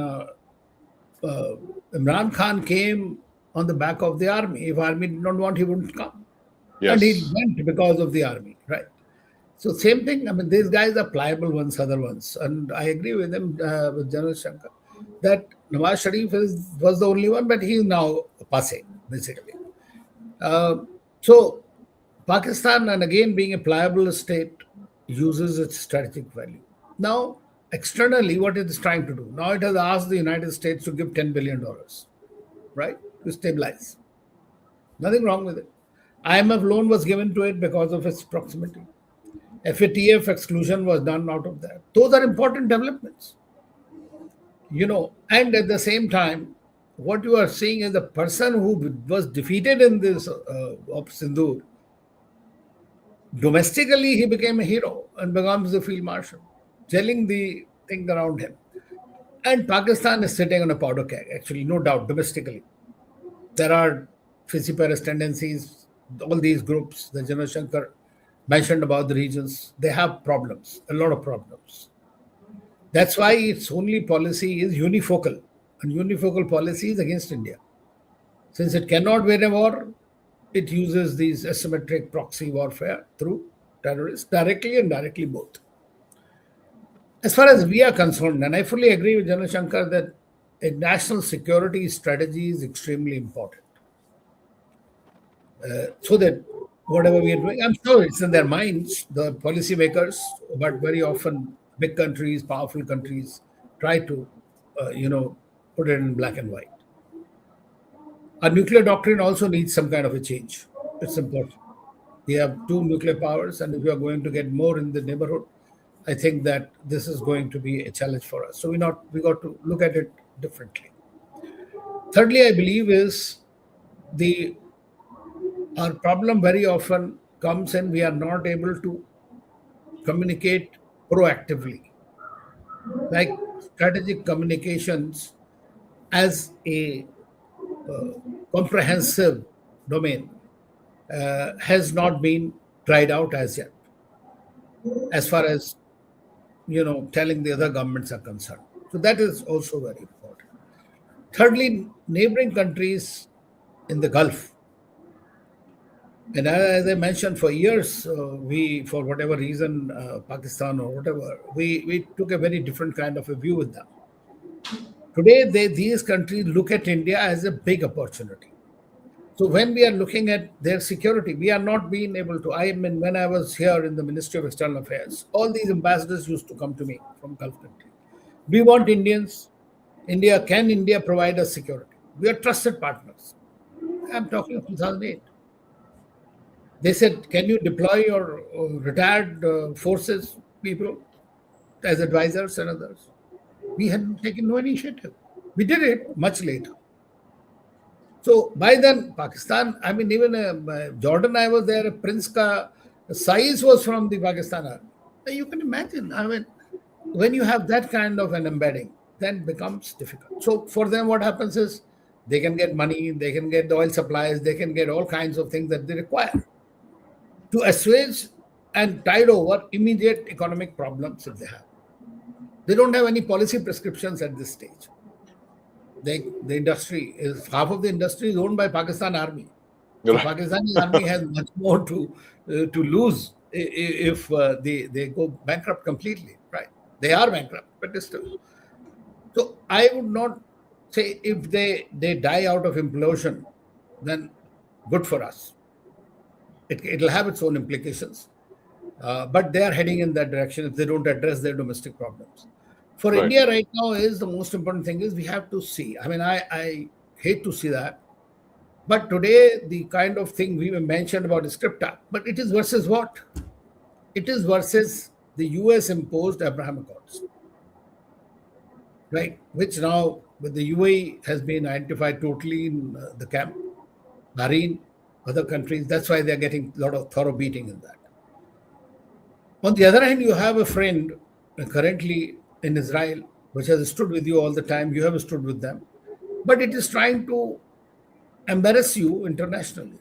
Imran Khan came on the back of the army. If army did not want, he wouldn't come. Yes. And he went because of the army, right? So same thing. I mean, these guys are pliable ones, other ones. And I agree with him, with General Shankar, that Nawaz Sharif was the only one, but he is now passing, basically. So Pakistan, and again being a pliable state, uses its strategic value. Now, externally, what it is trying to do? Now it has asked the United States to give $10 billion, right, to stabilize. Nothing wrong with it. IMF loan was given to it because of its proximity. FATF exclusion was done out of that. Those are important developments. And at the same time, what you are seeing is the person who was defeated in this of Sindoor, domestically he became a hero and becomes the field marshal, telling the thing around him. And Pakistan is sitting on a powder keg, actually, no doubt, domestically. There are fissiparous tendencies, all these groups, the General Shankar mentioned about the regions, they have problems, a lot of problems. That's why its only policy is unifocal, and unifocal policy is against India. Since it cannot win a war, it uses these asymmetric proxy warfare through terrorists, directly and indirectly both. As far as we are concerned, and I fully agree with General Shankar that a national security strategy is extremely important. So that whatever we are doing, I'm sure it's in their minds, the policymakers, but very often big countries, powerful countries try to, put it in black and white. Our nuclear doctrine also needs some kind of a change. It's important. We have two nuclear powers, and if we are going to get more in the neighborhood, I think that this is going to be a challenge for us. So we got to look at it differently. Thirdly, I believe is our problem very often comes in we are not able to communicate proactively. Like strategic communications as a comprehensive domain has not been tried out as yet, as far as telling the other governments are concerned. So that is also very important. Thirdly, neighboring countries in the Gulf. And as I mentioned, for years, we, for whatever reason, Pakistan or whatever, we took a very different kind of a view with them. Today, these countries look at India as a big opportunity. So when we are looking at their security, we are not being able to. I mean, when I was here in the Ministry of External Affairs, all these ambassadors used to come to me from Gulf countries. We want Indians. Can India provide us security? We are trusted partners. I'm talking of 2008. They said, can you deploy your retired forces people as advisors and others? We had taken no initiative. We did it much later. So by then, Pakistan, I mean, even Jordan, I was there, Prince Ka size was from the Pakistan army. You can imagine, I mean, when you have that kind of an embedding, then it becomes difficult. So for them, what happens is they can get money, they can get the oil supplies, they can get all kinds of things that they require to assuage and tide over immediate economic problems that they have. They don't have any policy prescriptions at this stage. The industry is half of the industry is owned by Pakistan Army. So Right. Pakistani Army has much more to lose if they go bankrupt completely. Right? They are bankrupt, but still. So I would not say if they die out of implosion, then good for us. It'll have its own implications. But they are heading in that direction if they don't address their domestic problems. For Right. India right now is the most important thing is we have to see. I mean, I hate to see that. But today, the kind of thing we mentioned about scripta, but it is versus what? It is versus the US imposed Abraham Accords, right? Which now, with the UAE, has been identified totally in the camp. Bahrain, other countries, that's why they're getting a lot of thorough beating in that. On the other hand, you have a friend currently in Israel, which has stood with you all the time. You have stood with them. But it is trying to embarrass you internationally.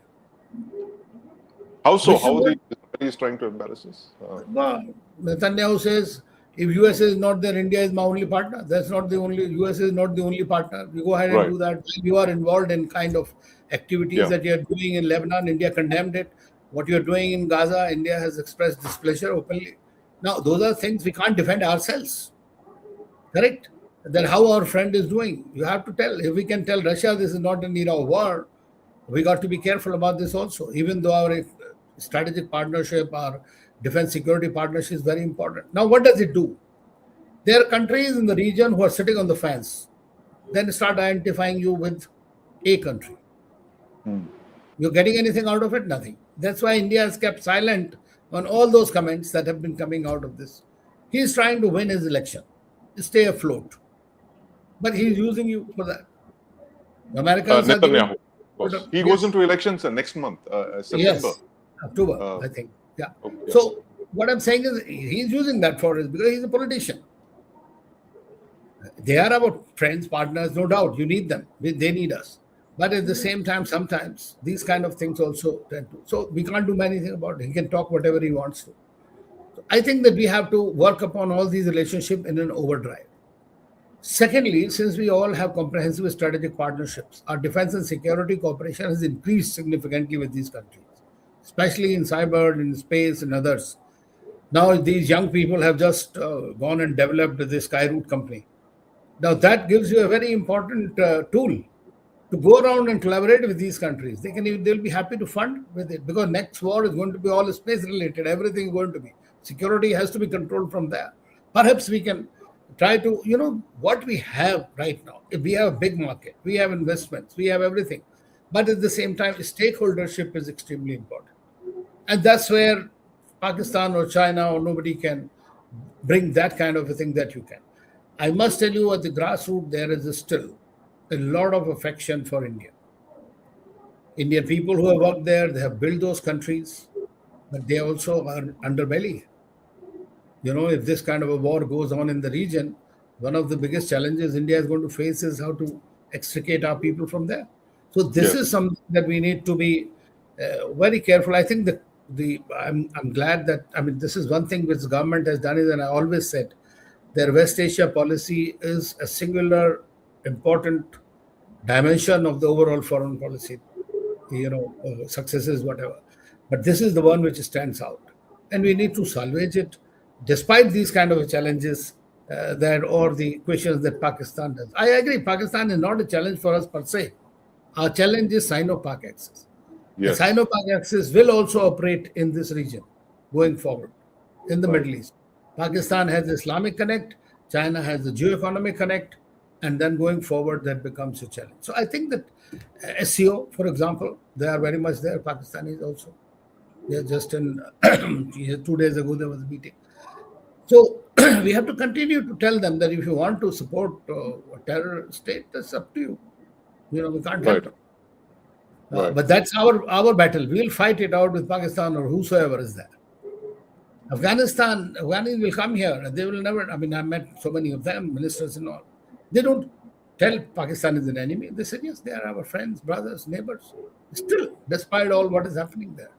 How so? Which is How what- Israel is trying to embarrass us? Well, Netanyahu says, if US is not there, India is my only partner. That's not the only, US is not the only partner. You go ahead and Right. do that. You are involved in kind of activities Yeah. that you are doing in Lebanon. India condemned it. What you are doing in Gaza, India has expressed displeasure openly. Now, those are things we can't defend ourselves. Correct? Then how our friend is doing. You have to tell. If we can tell Russia this is not an era of war, we got to be careful about this also. Even though our strategic partnership, our defense security partnership is very important. Now, what does it do? There are countries in the region who are sitting on the fence. Then start identifying you with a country. You're getting anything out of it? Nothing. That's why India has kept silent on all those comments that have been coming out of this. He's trying to win his election, stay afloat. But he's using you for that. Americans are giving- Netanyahu. Of course. He goes into elections next month, September. Yes, October, I think. Yeah. Okay. So what I'm saying is he's using that for us because he's a politician. They are our friends, partners, no doubt. You need them. They need us. But at the same time, sometimes these kind of things also tend to. So we can't do anything about it. He can talk whatever he wants to. So I think that we have to work upon all these relationships in an overdrive. Secondly, since we all have comprehensive strategic partnerships, our defense and security cooperation has increased significantly with these countries, especially in cyber, in space, and others. Now, these young people have just gone and developed this Skyroot company. Now, that gives you a very important tool to go around and collaborate with these countries. They'll be happy to fund with it because next war is going to be all space related. Everything is going to be. Security has to be controlled from there. Perhaps we can try to, what we have right now. If we have a big market, we have investments, we have everything. But at the same time, stakeholdership is extremely important. And that's where Pakistan or China or nobody can bring that kind of a thing that you can. I must tell you at the grassroots, there is still a lot of affection for India. Indian people who have worked there, they have built those countries, but they also are underbelly. If this kind of a war goes on in the region, one of the biggest challenges India is going to face is how to extricate our people from there. So this is something that we need to be very careful. I think that I'm glad that, this is one thing which the government has done is, and I always said, their West Asia policy is a singular important dimension of the overall foreign policy, successes, whatever. But this is the one which stands out. And we need to salvage it despite these kind of challenges or the questions that Pakistan does. I agree, Pakistan is not a challenge for us per se. Our challenge is Sino-Pak axis. Yes. The Sino-Pak axis will also operate in this region going forward in the Middle East. Pakistan has the Islamic connect, China has the geo-economic connect, and then going forward, that becomes a challenge. So I think that SCO, for example, they are very much there. Pakistanis also. They're just in 2 days ago there was a meeting. So we have to continue to tell them that if you want to support a terror state, that's up to you. We can't help Right. it. Right. But that's our battle. We'll fight it out with Pakistan or whosoever is there. Afghanis will come here. They will never. I mean, I met so many of them, ministers and all. They don't tell Pakistan is an enemy. They said, yes, they are our friends, brothers, neighbors. Still, despite all what is happening there.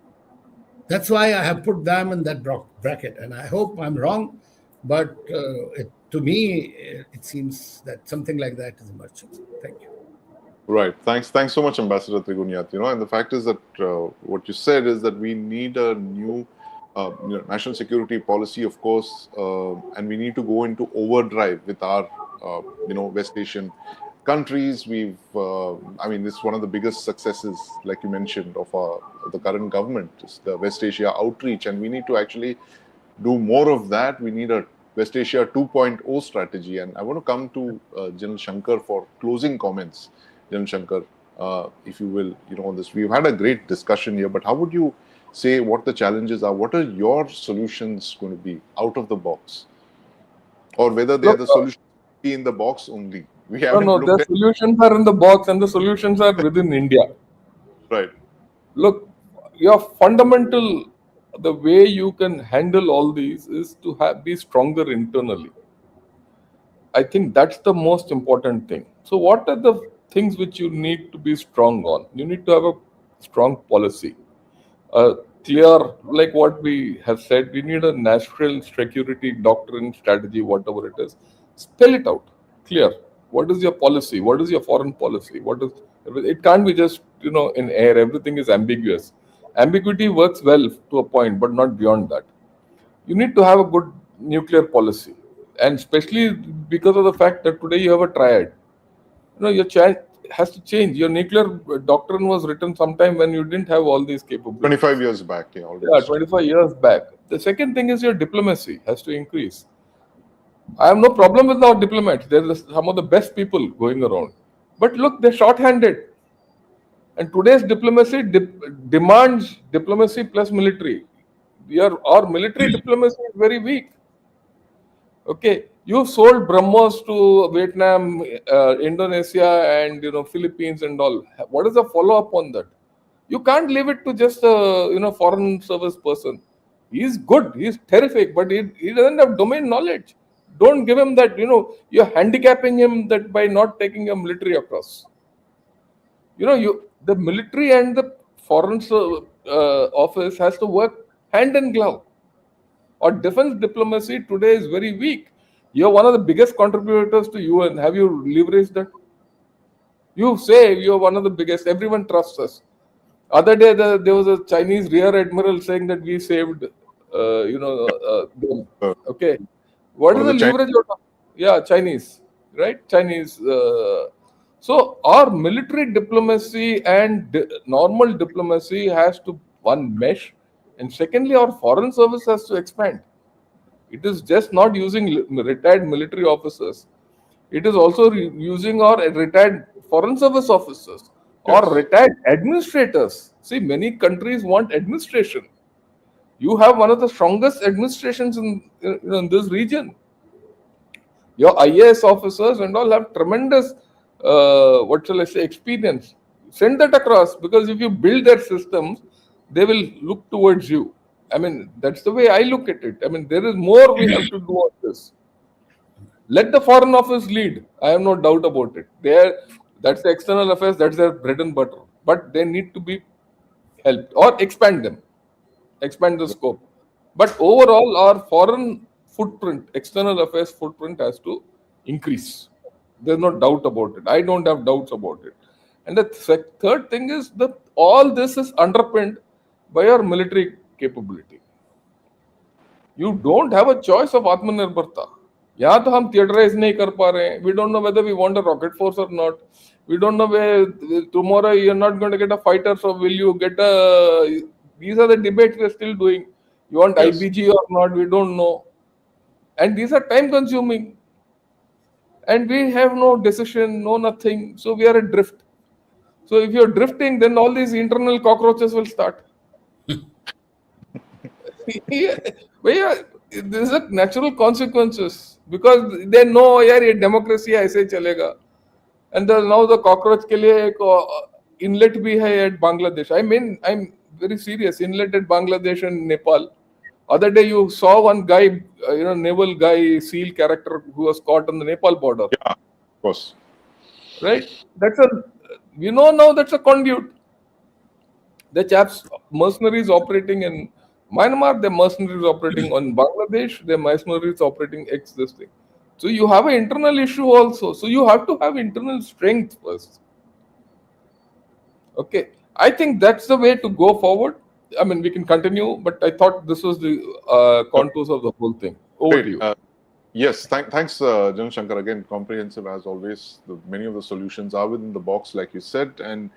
That's why I have put them in that bracket. And I hope I'm wrong. But to me, it seems that something like that is emerging. Thank you. Right. Thanks so much, Ambassador Trigunayat. And the fact is that what you said is that we need a new national security policy, of course, and we need to go into overdrive with our, West Asian countries. This is one of the biggest successes, like you mentioned, of the current government, is the West Asia outreach, and we need to actually do more of that. We need a West Asia 2.0 strategy, and I want to come to General Shankar for closing comments. General Shankar, if you will, on this. We've had a great discussion here, but how would you say what the challenges are? What are your solutions going to be out of the box? Or whether they are the solutions in the box only? We haven't No, the solutions are in the box and the solutions are within India. Right. Look, your fundamental, the way you can handle all these is to be stronger internally. I think that's the most important thing. So what are the things which you need to be strong on? You need to have a strong policy. Clear, like what we have said, we need a national security doctrine, strategy, whatever it is. Spell it out. Clear. What is your policy? What is your foreign policy? It can't be just, in air. Everything is ambiguous. Ambiguity works well to a point, but not beyond that. You need to have a good nuclear policy. And especially because of the fact that today you have a triad. Your child has to change. Your nuclear doctrine was written sometime when you didn't have all these capabilities. 25 years back, yeah, almost. Yeah, 25 years back. The second thing is your diplomacy has to increase. I have no problem with our diplomats. They're some of the best people going around. But look, they're short-handed. And today's diplomacy demands diplomacy plus military. Our military diplomacy is very weak. Okay, you sold BrahMos to Vietnam, Indonesia, and Philippines and all. What is the follow-up on that? You can't leave it to just a foreign service person. He's good, he's terrific, but he doesn't have domain knowledge. Don't give him that. You're handicapping him that by not taking a military across. The military and the foreign office has to work hand in glove. Our defense diplomacy today is very weak. You're one of the biggest contributors to UN. Have you leveraged that? You say you're one of the biggest. Everyone trusts us. Other day, there was a Chinese rear admiral saying that we saved, them. Okay. What is the leverage? Yeah, Chinese, right? Chinese. So our military diplomacy and normal diplomacy has to one mesh. And secondly, our foreign service has to expand. It is just not using retired military officers. It is also using our retired foreign service officers or retired administrators. See, many countries want administration. You have one of the strongest administrations in this region. Your IAS officers and all have tremendous, experience. Send that across, because if you build their systems, they will look towards you. That's the way I look at it. There is more we have to do on this. Let the foreign office lead. I have no doubt about it. That's the external affairs, that's their bread and butter. But they need to be helped or expand them, expand the scope. But overall, our foreign footprint, external affairs footprint has to increase. There's no doubt about it. I don't have doubts about it. And the third thing is that all this is underpinned by our military capability. You don't have a choice of Atmanirbharta. यहाँ तो हम theaterize नहीं कर पा रहे हैं. We don't know whether we want a rocket force or not. We don't know where tomorrow you're not going to get a fighter, so will you get a... These are the debates we're still doing. You want IBG or not, we don't know. And these are time consuming. and we have no decision, no nothing. So we are adrift. So if you're drifting, then all these internal cockroaches will start. Yeah, but yeah, this is a natural consequences because they know, yeah, ये democracy ऐसे चलेगा. And now the cockroach के लिए एक inlet भी है at Bangladesh. I mean, I'm very serious. Inlet at Bangladesh and Nepal. Other day you saw one guy, naval guy, SEAL character who was caught on the Nepal border, Yeah, of course. right? Now that's a conduit. The chaps, mercenaries operating in Myanmar, the mercenaries operating on Bangladesh, the mercenaries operating X this thing. So you have an internal issue also. So you have to have internal strength first. Okay, I think that's the way to go forward. I mean, we can continue, but I thought this was the contours of the whole thing. Over Great. to you. Yes, thanks, General Shankar. Again, comprehensive as always. Many of the solutions are within the box, like you said, and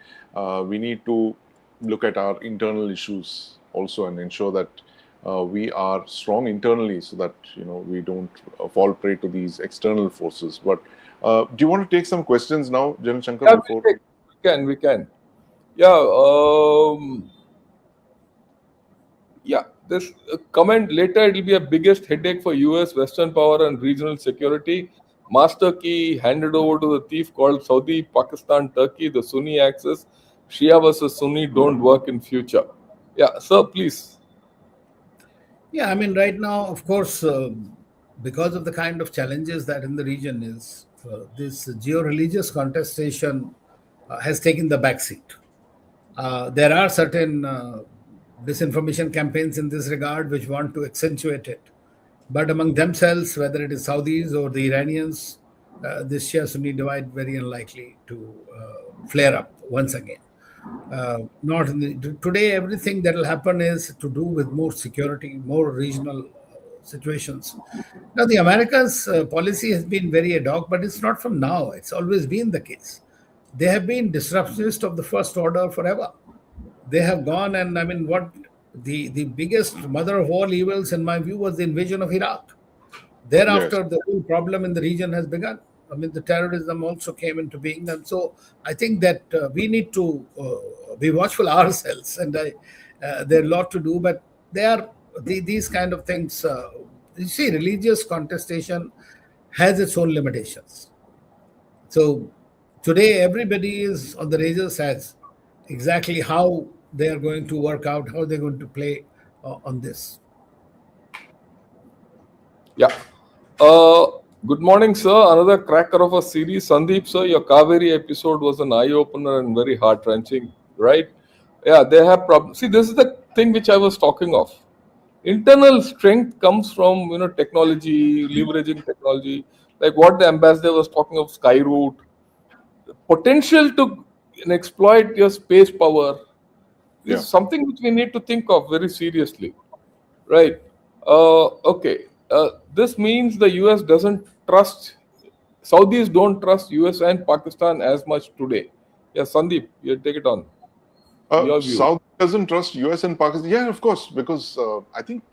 we need to look at our internal issues also and ensure that we are strong internally, so that we don't fall prey to these external forces. But do you want to take some questions now, General Shankar? Yeah, Before we can. Yeah. Yeah, this comment later, it will be a biggest headache for US, Western power, and regional security. Master key handed over to the thief called Saudi, Pakistan, Turkey, the Sunni axis. Shia versus Sunni don't work in future. Yeah, sir, please. Yeah, I mean, right now, of course, because of the kind of challenges that in the region is, this geo-religious contestation has taken the backseat. There are certain disinformation campaigns in this regard which want to accentuate it. But among themselves, whether it is Saudis or the Iranians, this Shia Sunni divide very unlikely to flare up once again. Not in today, everything that will happen is to do with more security, more regional situations. Now, the Americans' policy has been very ad hoc, but it's not from now. It's always been the case. They have been disruptionists of the first order forever. They have gone, and I mean, what the biggest mother of all evils, in my view, was the invasion of Iraq. yes, Thereafter, the whole problem in the region has begun. I mean, the terrorism also came into being, and so I think that we need to be watchful ourselves. And there are a lot to do, but these kind of things. You see, religious contestation has its own limitations. So today, everybody is on the razor's edge exactly how they are going to work out, how they're going to play on this. Yeah. Good morning, sir. Another cracker of a series. Sandeep, sir, your Kaveri episode was an eye opener and very heart wrenching, right? Yeah, they have problems. See, this is the thing which I was talking of. Internal strength comes from technology, leveraging technology, like what the ambassador was talking of, Skyroot, potential to exploit your space power yeah. is something which we need to think of very seriously, right? Okay, this means the US doesn't trust, Saudis don't trust US and Pakistan as much today. Yeah, Sandeep, you take it on. Your view. South doesn't trust US and Pakistan. Yeah, of course, because I think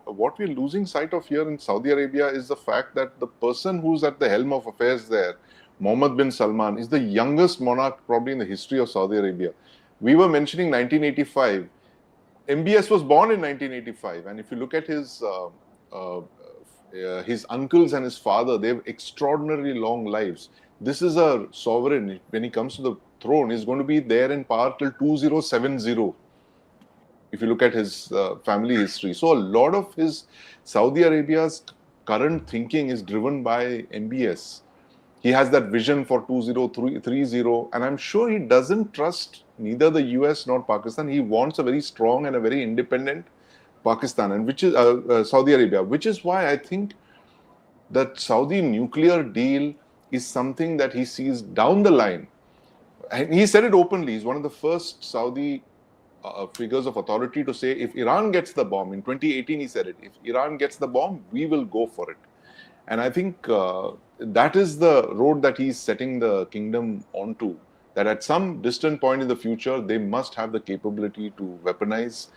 what we're losing sight of here in Saudi Arabia is the fact that the person who's at the helm of affairs there, Mohammed bin Salman, is the youngest monarch probably in the history of Saudi Arabia. We were mentioning 1985. MBS was born in 1985, and if you look at his uncles and his father, they have extraordinarily long lives. This is a sovereign. When he comes to the throne, he's going to be there in power till 2070. If you look at his family history, so a lot of his Saudi Arabia's current thinking is driven by MBS. He has that vision for 2030, and I'm sure he doesn't trust neither the US nor Pakistan. He wants a very strong and a very independent Pakistan, and which is Saudi Arabia, which is why I think that Saudi nuclear deal is something that he sees down the line. And he said it openly. He's one of the first Saudi figures of authority to say, if Iran gets the bomb, in 2018 he said it, if Iran gets the bomb, we will go for it. And I think that is the road that he's setting the kingdom onto, that at some distant point in the future, they must have the capability to weaponize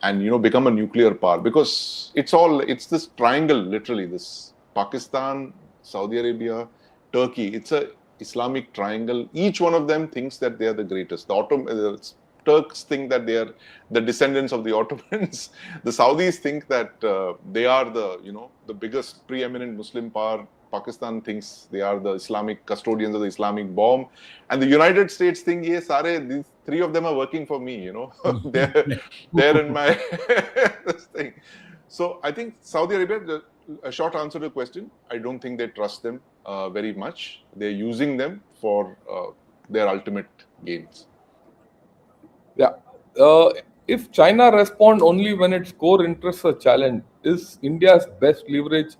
and become a nuclear power. Because it's this triangle, literally, this Pakistan, Saudi Arabia, Turkey. It's a Islamic triangle. Each one of them thinks that they are the greatest. The Turks think that they are the descendants of the Ottomans. The Saudis think that they are the biggest preeminent Muslim power. Pakistan thinks they are the Islamic custodians of the Islamic bomb, and the United States think, these three of them are working for me. They're in my this thing. So I think Saudi Arabia. A short answer to the question: I don't think they trust them very much. They're using them for their ultimate gains. Yeah. If China respond only when its core interests are challenged, is India's best leverage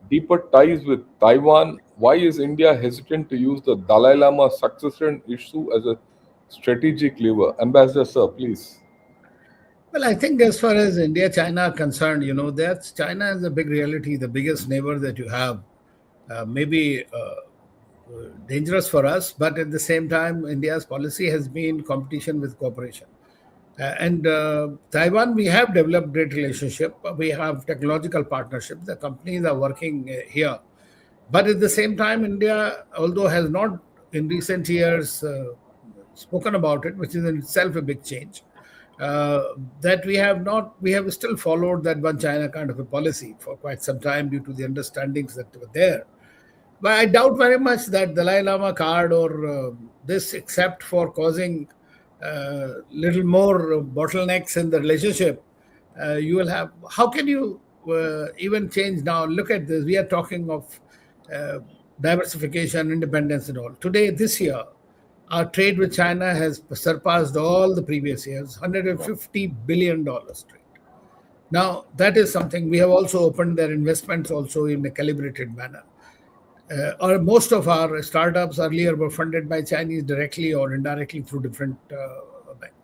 deeper ties with Taiwan? Why is India hesitant to use the Dalai Lama succession issue as a strategic lever? Ambassador, sir, please. Well, I think as far as India, China are concerned, that's China is a big reality, the biggest neighbor that you have. Maybe dangerous for us, but at the same time, India's policy has been competition with cooperation. And Taiwan, we have developed great relationship. We have technological partnership. The companies are working here. But at the same time, India, although has not in recent years spoken about it, which is in itself a big change, that we have still followed that one China kind of a policy for quite some time due to the understandings that were there. But I doubt very much that Dalai Lama card or this, except for causing little more bottlenecks in the relationship, you will have. How can you even change now? Look at this. We are talking of diversification, independence, and all. Today, this year, our trade with China has surpassed all the previous years, $150 billion trade. Now, that is something. We have also opened their investments also in a calibrated manner. Or most of our startups earlier were funded by Chinese directly or indirectly through different banks.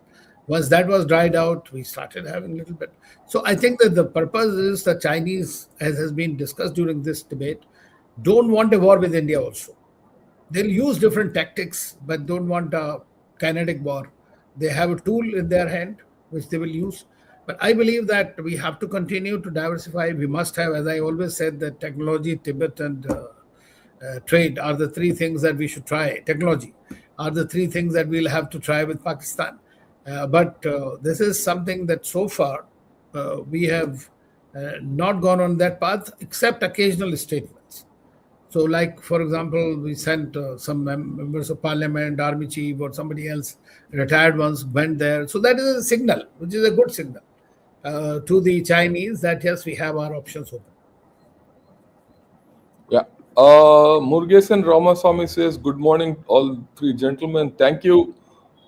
Once that was dried out, we started having a little bit. So I think that the purpose is the Chinese, as has been discussed during this debate, don't want a war with India also. They'll use different tactics, but don't want a kinetic war. They have a tool in their hand, which they will use. But I believe that we have to continue to diversify. We must have, as I always said, that technology, Tibet, and trade are the three things that we should try. Technology are the three things that we'll have to try with Pakistan. But this is something that so far we have not gone on that path, except occasional statements. So, like, for example, we sent some members of parliament, army chief, or somebody else, retired ones, went there. So that is a signal, which is a good signal to the Chinese that, yes, we have our options open. Yeah. Murugesan Ramaswamy says, good morning, all three gentlemen. Thank you.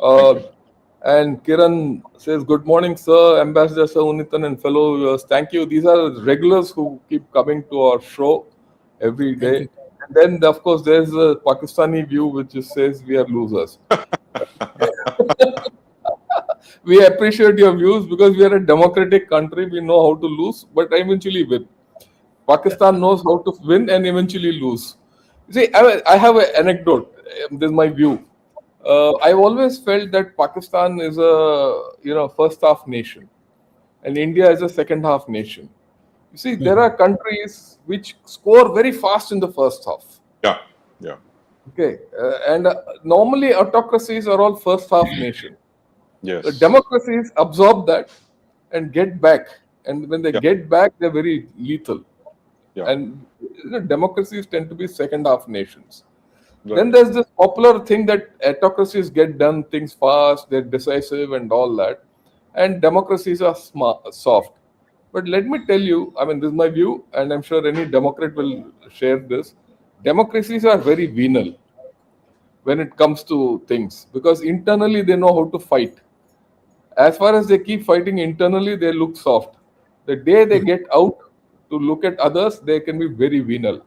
And Kiran says, good morning, sir, Ambassador Sir Unnithan and fellow viewers. Thank you. These are regulars who keep coming to our show every day. And then, of course, there's a Pakistani view which just says we are losers. We appreciate your views because we are a democratic country. We know how to lose, but eventually win. Pakistan knows how to win and eventually lose. See, I have an anecdote. This is my view. I've always felt that Pakistan is a first half nation, and India is a second half nation. You see, there are countries which score very fast in the first half. Yeah. Okay, and normally autocracies are all first half nation. Yes. The democracies absorb that and get back, and when they get back, they're very lethal. Yeah. And democracies tend to be second half nations. Right. Then there's this popular thing that autocracies get done things fast, they're decisive and all that, and democracies are soft. But let me tell you, I mean, this is my view, and I'm sure any Democrat will share this. Democracies are very venal when it comes to things because internally they know how to fight. As far as they keep fighting internally, they look soft. The day they get out to look at others, they can be very venal.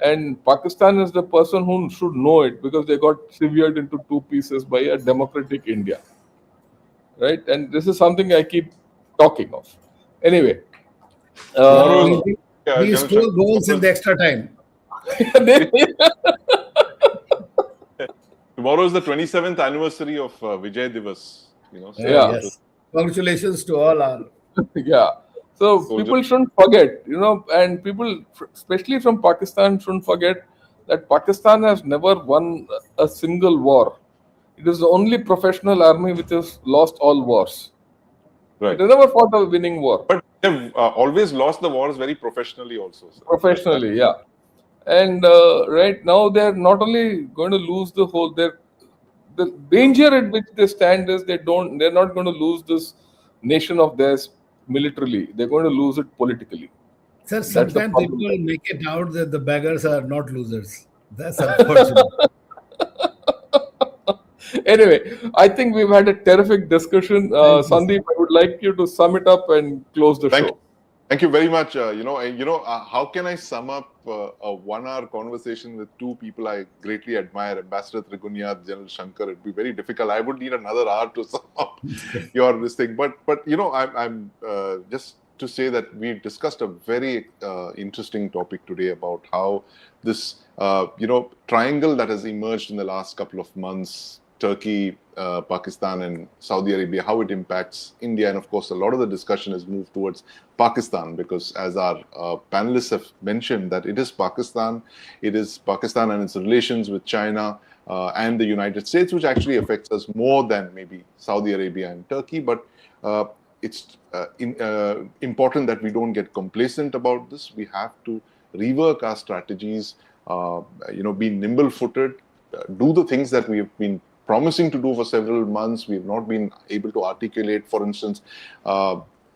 And Pakistan is the person who should know it because they got severed into two pieces by a democratic India. Right? And this is something I keep talking of. Anyway. We score goals in the extra time. Tomorrow is the 27th anniversary of Vijay Divas. So yes. Congratulations to all our. Yeah. So people shouldn't forget, and people, especially from Pakistan, shouldn't forget that Pakistan has never won a single war. It is the only professional army which has lost all wars. Right. It has never fought a winning war. But they've always lost the wars very professionally also, sir. Professionally, yeah. And right now they're not only going to lose the danger at which they stand is they're not going to lose this nation of theirs militarily. They're going to lose it politically. Sir, That's the sometimes problem. people make it out that the beggars are not losers. That's unfortunate. Anyway, I think we've had a terrific discussion. Thank you, sir. Sandeep, I would like you to sum it up and close the Thank you. show. Thank you very much. How can I sum up a 1 hour conversation with two people I greatly admire, Ambassador Trigunayat, General Shankar? It'd be very difficult. I would need another hour to sum up this thing. But I'm just to say that we discussed a very interesting topic today about how this triangle that has emerged in the last couple of months, Turkey, Pakistan and Saudi Arabia, how it impacts India. And of course, a lot of the discussion has moved towards Pakistan because as our panelists have mentioned that it is Pakistan and its relations with China and the United States, which actually affects us more than maybe Saudi Arabia and Turkey. But it's important that we don't get complacent about this. We have to rework our strategies, be nimble-footed, do the things that we have been promising to do for several months. We have not been able to articulate. For instance,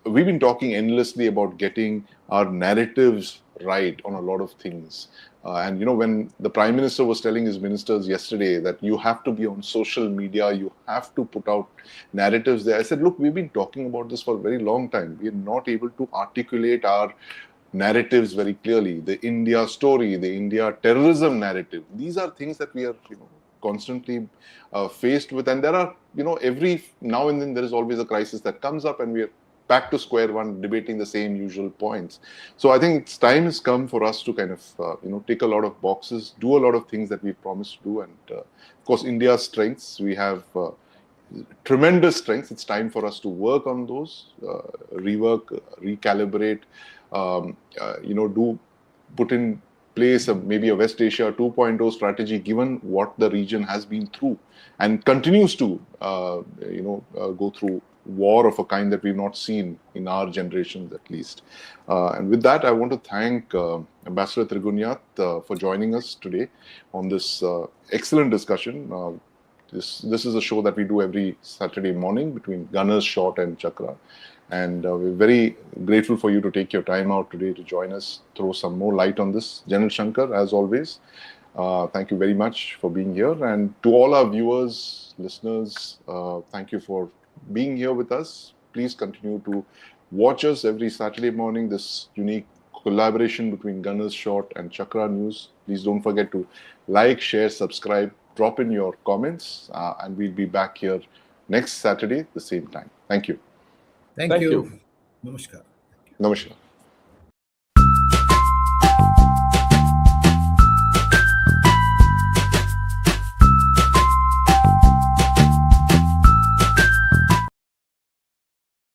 we've been talking endlessly about getting our narratives right on a lot of things. And when the Prime Minister was telling his ministers yesterday that you have to be on social media, you have to put out narratives there, I said, look, we've been talking about this for a very long time. We are not able to articulate our narratives very clearly. The India story, the India terrorism narrative, these are things that we are constantly faced with, and there are every now and then there is always a crisis that comes up and we are back to square one debating the same usual points. So I think time has come for us to kind of tick a lot of boxes, do a lot of things that we promised to do, and of course India's strengths, we have tremendous strengths. It's time for us to work on those, rework, recalibrate, put in place maybe a West Asia 2.0 strategy, given what the region has been through and continues to, go through war of a kind that we've not seen in our generations at least. And with that, I want to thank Ambassador Trigunayat for joining us today on this excellent discussion. This is a show that we do every Saturday morning between Gunners, Short and Chakra. And we're very grateful for you to take your time out today to join us, throw some more light on this. General Shankar, as always, thank you very much for being here. And to all our viewers, listeners, thank you for being here with us. Please continue to watch us every Saturday morning, this unique collaboration between Gunners, Short and Chakra News. Please don't forget to like, share, subscribe, drop in your comments, and we'll be back here next Saturday, the same time. Thank you. Thank you. Namaskar. Namaskar.